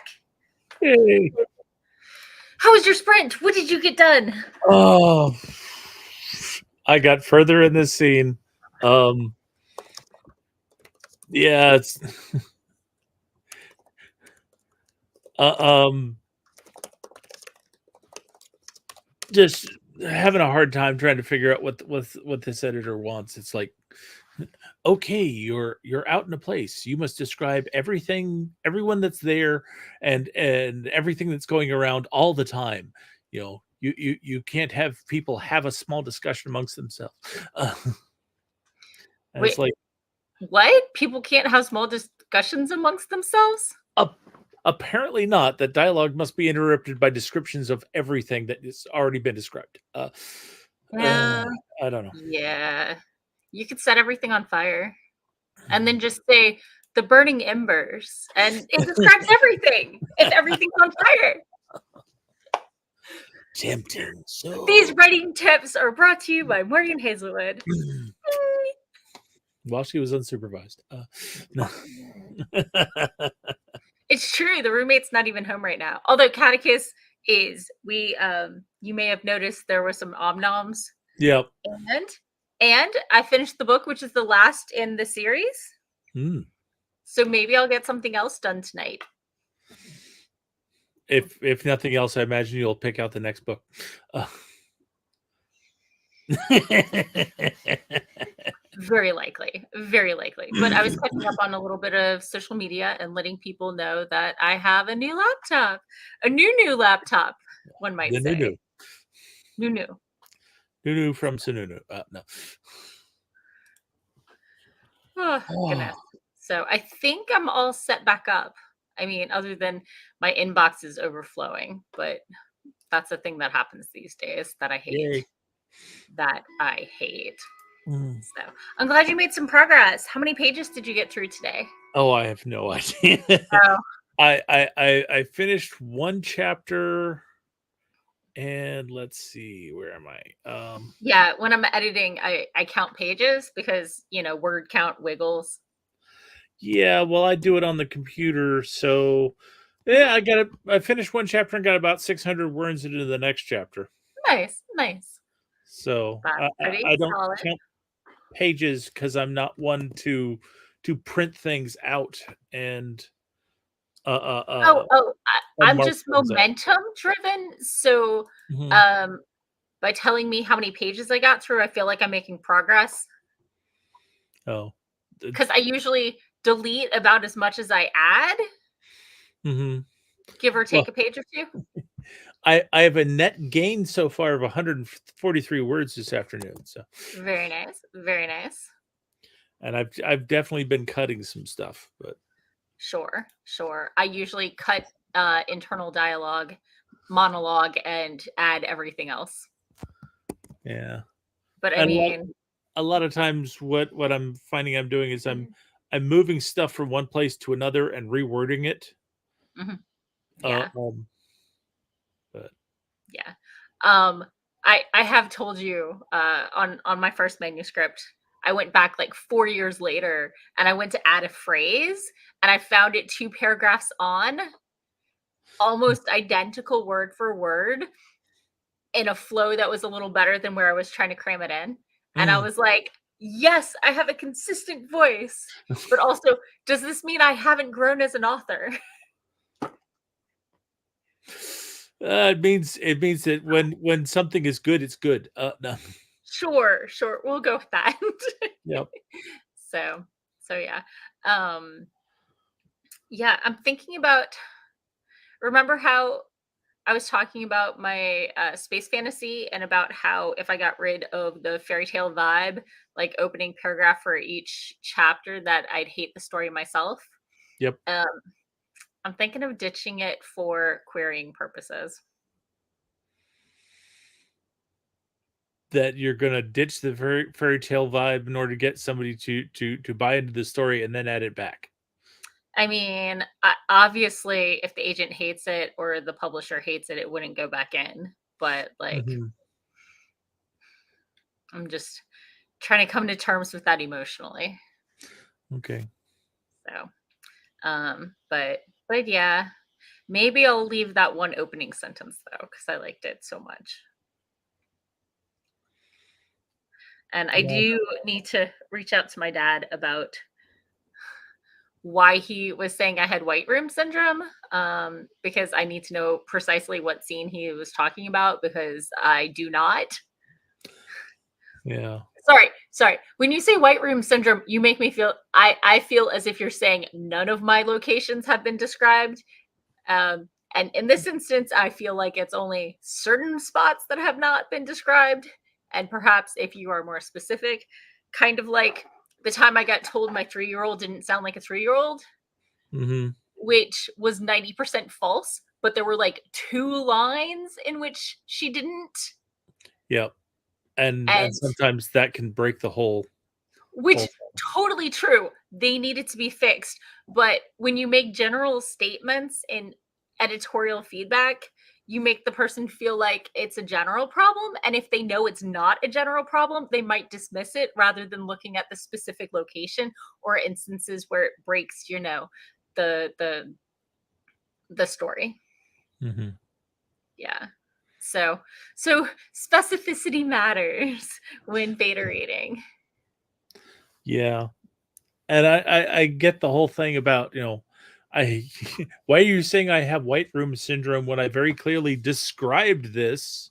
Speaker 2: Yay.
Speaker 1: How was your sprint? What did you get done?
Speaker 2: Oh, I got further in this scene. Yeah, it's just having a hard time trying to figure out what this editor wants. It's like, okay, you're out in a place. You must describe everyone that's there, and everything that's going around all the time. You know, you can't have people have a small discussion amongst themselves. And
Speaker 1: Wait,
Speaker 2: it's like,
Speaker 1: what? People can't have small discussions amongst themselves?
Speaker 2: apparently not. That dialogue must be interrupted by descriptions of everything that has already been described.
Speaker 1: Yeah.
Speaker 2: I don't know.
Speaker 1: Yeah. You could set everything on fire and then just say the burning embers, and it describes everything if everything's on fire.
Speaker 2: Tempting. So
Speaker 1: These writing tips are brought to you by Morgan Hazelwood.
Speaker 2: while she was unsupervised. No.
Speaker 1: It's true. The roommate's not even home right now. Although Catechus is. You may have noticed there were some omnoms.
Speaker 2: Yep.
Speaker 1: And I finished the book, which is the last in the series.
Speaker 2: Mm.
Speaker 1: So maybe I'll get something else done tonight.
Speaker 2: If nothing else, I imagine you'll pick out the next book.
Speaker 1: Very likely. Very likely. But I was catching up on a little bit of social media and letting people know that I have a new laptop. A new laptop, one might
Speaker 2: The
Speaker 1: say.
Speaker 2: Nunu. Nunu from Sununu. No.
Speaker 1: Oh, goodness. So I think I'm all set back up. I mean, other than my inbox is overflowing, but that's a thing that happens these days that I hate.
Speaker 2: Yay.
Speaker 1: That I hate.
Speaker 2: Mm.
Speaker 1: So I'm glad you made some progress. How many pages did you get through today?
Speaker 2: Oh, I have no idea.
Speaker 1: Oh.
Speaker 2: I finished one chapter, and let's see, where am I?
Speaker 1: Yeah, when I'm editing, I count pages because word count wiggles.
Speaker 2: Yeah, well, I do it on the computer, so yeah, I finished one chapter and got about 600 words into the next chapter.
Speaker 1: Nice.
Speaker 2: So
Speaker 1: That's pretty
Speaker 2: I don't
Speaker 1: solid.
Speaker 2: count pages because I'm not one to print things out and
Speaker 1: I'm
Speaker 2: mark
Speaker 1: just
Speaker 2: things up.
Speaker 1: momentum driven. So
Speaker 2: Mhm.
Speaker 1: by telling me how many pages I got through, I feel like I'm making progress.
Speaker 2: Oh,
Speaker 1: Because I usually delete about as much as I add,
Speaker 2: mm-hmm.
Speaker 1: give or take a page or two.
Speaker 2: I have a net gain so far of 143 words this afternoon. So
Speaker 1: Very nice. Very nice.
Speaker 2: and I've definitely been cutting some stuff, but
Speaker 1: Sure. I usually cut internal dialogue, monologue, and add everything else.
Speaker 2: yeah.
Speaker 1: But I
Speaker 2: And
Speaker 1: mean,
Speaker 2: a lot of times what I'm finding I'm doing is I'm moving stuff from one place to another and rewording it.
Speaker 1: yeah.
Speaker 2: But
Speaker 1: Yeah. I have told you on my first manuscript, I went back like 4 years later and I went to add a phrase and I found it 2 paragraphs on, almost identical word for word, in a flow that was a little better than where I was trying to cram it in. And I was like, yes, I have a consistent voice. But also, does this mean I haven't grown as an author?
Speaker 2: it means that when something is good, it's good. No.
Speaker 1: Sure. We'll go with that.
Speaker 2: Yep.
Speaker 1: So yeah. Yeah, I'm thinking about, remember how I was talking about my space fantasy and about how if I got rid of the fairy tale vibe, like opening paragraph for each chapter, that I'd hate the story myself.
Speaker 2: Yep.
Speaker 1: I'm thinking of ditching it for querying purposes.
Speaker 2: That you're gonna ditch the fairy tale vibe in order to get somebody to buy into the story and then add it back.
Speaker 1: I mean, obviously, if the agent hates it or the publisher hates it, it wouldn't go back in. But like, I'm just trying to come to terms with that emotionally.
Speaker 2: Okay.
Speaker 1: So, but But yeah, maybe I'll leave that one opening sentence though, because I liked it so much. And I
Speaker 2: Yeah.
Speaker 1: do need to reach out to my dad about why he was saying I had white room syndrome, because I need to know precisely what scene he was talking about because I do not.
Speaker 2: Yeah.
Speaker 1: Sorry. When you say white room syndrome, you make me feel I feel as if you're saying none of my locations have been described. And in this instance, I feel like it's only certain spots that have not been described. And perhaps if you are more specific, kind of like the time I got told my 3-year-old didn't sound like a 3-year-old,
Speaker 2: Mm-hmm.
Speaker 1: which was 90% false, but there were like 2 lines in which she didn't.
Speaker 2: Yep. And
Speaker 1: And
Speaker 2: sometimes that can break the whole
Speaker 1: which
Speaker 2: thing.
Speaker 1: totally true. They needed to be fixed. But when you make general statements in editorial feedback, you make the person feel like it's a general problem. And if they know it's not a general problem, they might dismiss it rather than looking at the specific location or instances where it breaks, the the story.
Speaker 2: Mm-hmm.
Speaker 1: Yeah. So specificity matters when beta reading.
Speaker 2: Yeah. And I get the whole thing about, I why are you saying I have white room syndrome when I very clearly described this?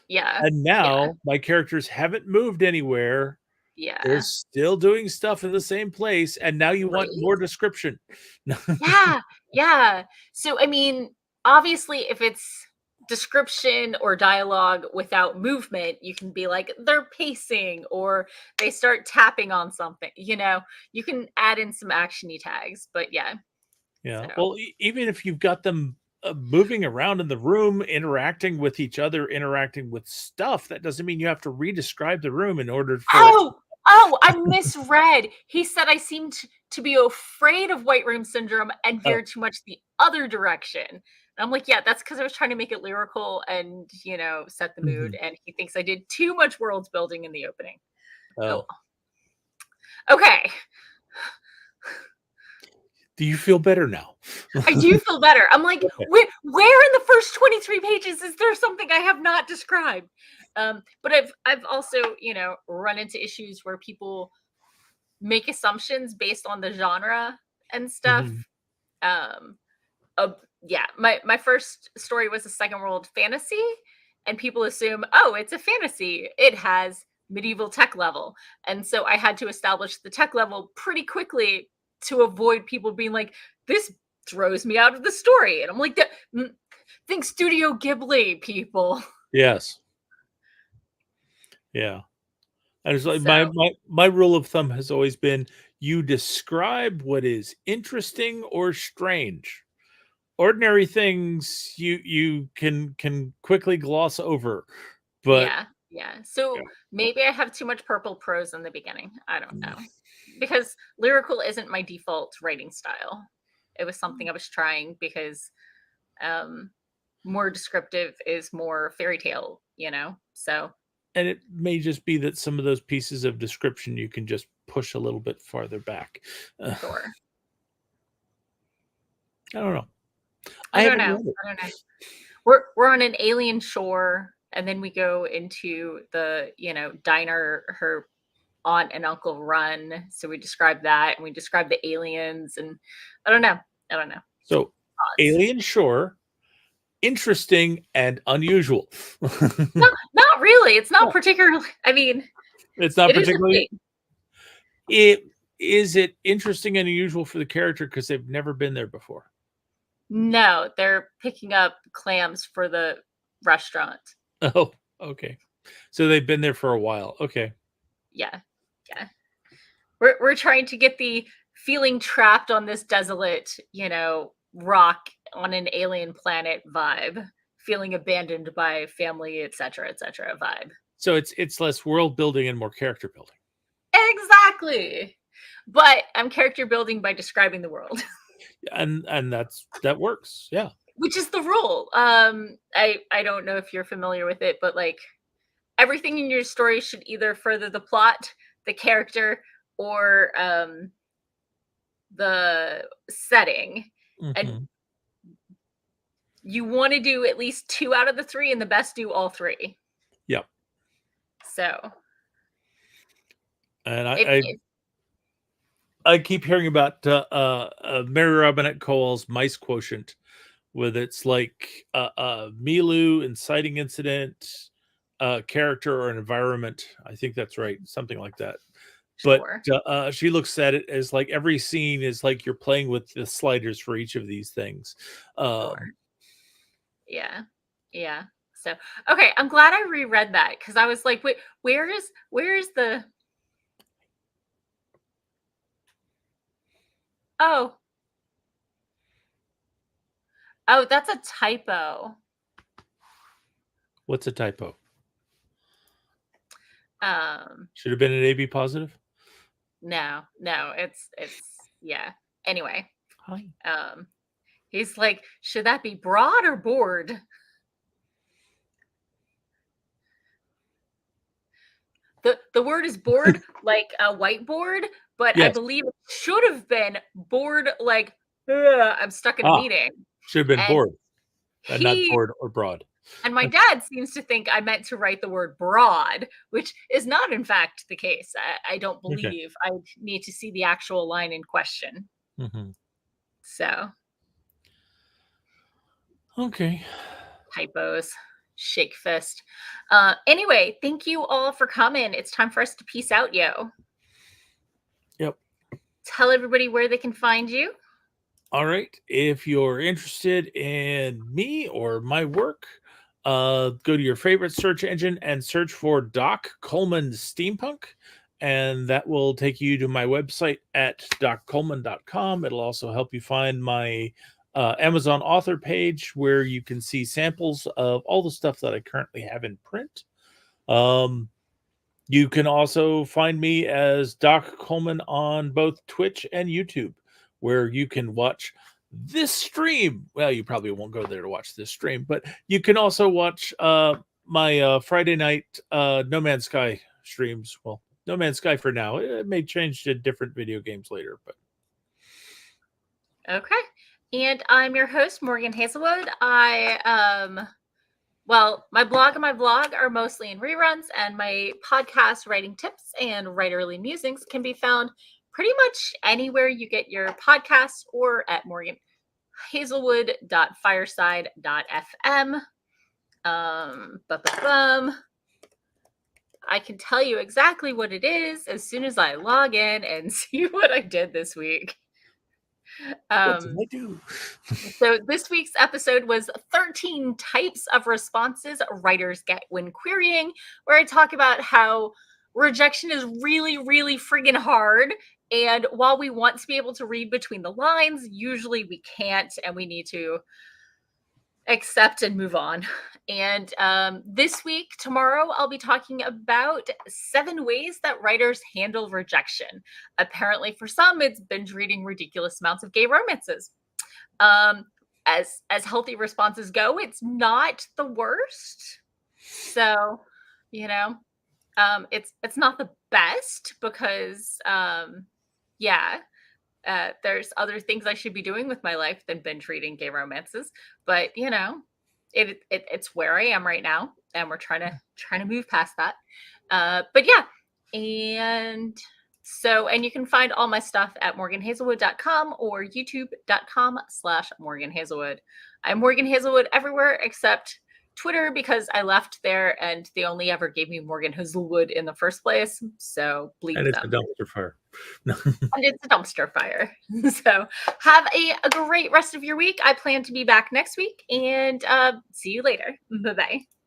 Speaker 1: Yeah.
Speaker 2: And now my characters haven't moved anywhere. They're
Speaker 1: Yeah.
Speaker 2: still doing stuff in the same place, and now you want
Speaker 1: Right?
Speaker 2: more description.
Speaker 1: Yeah. Yeah. So, I mean, obviously, if it's description or dialogue without movement, you can be like, they're pacing or they start tapping on something. You can add in some actiony tags, but yeah.
Speaker 2: Yeah.
Speaker 1: So,
Speaker 2: Well, even if you've got them moving around in the room, interacting with each other, interacting with stuff, that doesn't mean you have to re-describe the room in order for it.
Speaker 1: I misread. He said I seemed to be afraid of white room syndrome and
Speaker 2: Oh.
Speaker 1: veered too much the other direction. And I'm like, yeah, that's because I was trying to make it lyrical and, set the mood.
Speaker 2: Mhm.
Speaker 1: And he thinks I did too much world building in the opening. Oh,
Speaker 2: Oh.
Speaker 1: okay.
Speaker 2: Do you feel better now?
Speaker 1: I do feel better. I'm like,
Speaker 2: Okay.
Speaker 1: where in the first 23 pages is there something I have not described? But I've also, run into issues where people make assumptions based on the genre and stuff.
Speaker 2: Mhm.
Speaker 1: Um, yeah, my first story was a second world fantasy, and people assume, oh, it's a fantasy. It has medieval tech level, and so I had to establish the tech level pretty quickly to avoid people being like, this throws me out of the story, and I'm like, think Studio Ghibli, people.
Speaker 2: Yes. Yeah. And it's like
Speaker 1: So
Speaker 2: my rule of thumb has always been you describe what is interesting or strange. Ordinary things you can quickly gloss over, but
Speaker 1: yeah. So
Speaker 2: yeah.
Speaker 1: maybe I have too much purple prose in the beginning. I don't know. Because lyrical isn't my default writing style. It was something I was trying because more descriptive is more fairy tale, So
Speaker 2: And it may just be that some of those pieces of description you can just push a little bit farther back.
Speaker 1: sure.
Speaker 2: I don't know.
Speaker 1: I
Speaker 2: I
Speaker 1: don't
Speaker 2: haven't
Speaker 1: know.
Speaker 2: read it.
Speaker 1: I don't know. We're on an alien shore, and then we go into the diner her aunt and uncle run. So we describe that, and we describe the aliens, and I don't know.
Speaker 2: So,
Speaker 1: Thoughts.
Speaker 2: Alien Shore, interesting and unusual.
Speaker 1: Not really. It's not
Speaker 2: No,
Speaker 1: particularly. I mean,
Speaker 2: it's not
Speaker 1: it is a
Speaker 2: particularly.
Speaker 1: thing.
Speaker 2: Is it interesting and unusual for the character because they've never been there before?
Speaker 1: No, they're picking up clams for the restaurant.
Speaker 2: Oh, okay. So they've been there for a while. Okay.
Speaker 1: Yeah, yeah. We're trying to get the feeling trapped on this desolate, rock on an alien planet vibe, feeling abandoned by family, etc., vibe.
Speaker 2: So it's less world building and more character building.
Speaker 1: Exactly. But I'm character building by describing the world.
Speaker 2: And that works. Yeah.
Speaker 1: Which is the rule. I don't know if you're familiar with it, but like everything in your story should either further the plot, the character, or the setting.
Speaker 2: Mm-hmm.
Speaker 1: And you want to do at least 2 out of the 3, and the best do all 3.
Speaker 2: Yep.
Speaker 1: So,
Speaker 2: And
Speaker 1: it
Speaker 2: I keep hearing about Mary Robinette Cole's mice quotient, with its like Milu, inciting incident, character or an environment. I think that's right, something like that. But
Speaker 1: sure.
Speaker 2: she looks at it as like every scene is like you're playing with the sliders for each of these things.
Speaker 1: Sure. Yeah. Yeah. So, okay, I'm glad I reread that because I was like, wait, where is the oh. Oh, that's a typo.
Speaker 2: What's a typo?
Speaker 1: Um,
Speaker 2: Should have been an AB positive.
Speaker 1: no, it's yeah. Anyway,
Speaker 2: Hi.
Speaker 1: he's like, should that be broad or board? The word is board like a whiteboard, but I
Speaker 2: Yes,
Speaker 1: believe it should have been board like "Ugh, I'm stuck in a meeting.
Speaker 2: should have been
Speaker 1: And
Speaker 2: board, and not
Speaker 1: he
Speaker 2: board or broad.
Speaker 1: and my dad seems to think I meant to write the word broad, which is not in fact the case. I don't
Speaker 2: Okay.
Speaker 1: believe. I need to see the actual line in question.
Speaker 2: Mm-hmm.
Speaker 1: So
Speaker 2: Okay.
Speaker 1: typos, shake fist. Anyway, thank you all for coming. It's time for us to peace out, yo.
Speaker 2: Yep.
Speaker 1: Tell everybody where they can find you.
Speaker 2: All right. If you're interested in me or my work, go to your favorite search engine and search for Doc Coleman Steampunk. And that will take you to my website at doccoleman.com. It'll also help you find my Amazon author page where you can see samples of all the stuff that I currently have in print. You can also find me as Doc Coleman on both Twitch and YouTube, where you can watch this stream. Well, you probably won't go there to watch this stream, but you can also watch my Friday night No Man's Sky streams. Well, No Man's Sky for now. It may change to different video games later, but
Speaker 1: Okay. And I'm your host, Morgan Hazelwood. My blog and my vlog are mostly in reruns, and my podcast, Writing Tips and Writerly Musings, can be found pretty much anywhere you get your podcasts or at morganhazelwood.fireside.fm. I can tell you exactly what it is as soon as I log in and see what I did this week.
Speaker 2: what did I do?
Speaker 1: So this week's episode was 13 types of responses writers get when querying, where I talk about how rejection is really, really friggin' hard. And while we want to be able to read between the lines, usually we can't, and we need to accept and move on. And this week, tomorrow, I'll be talking about 7 ways that writers handle rejection. Apparently, for some, it's binge reading ridiculous amounts of gay romances. As healthy responses go, it's not the worst. So, it's not the best because, there's other things I should be doing with my life than binge reading gay romances. But it's where I am right now, and we're trying to move past that. But yeah, and you can find all my stuff at morganhazelwood.com or youtube.com/Morgan Hazelwood. I'm Morgan Hazelwood everywhere except Twitter, because I left there and they only ever gave me Morgan Hazelwood in the first place. So bleep
Speaker 2: And it's
Speaker 1: them.
Speaker 2: a dumpster fire.
Speaker 1: And it's a dumpster fire. So have a great rest of your week. I plan to be back next week, and see you later. Bye-bye.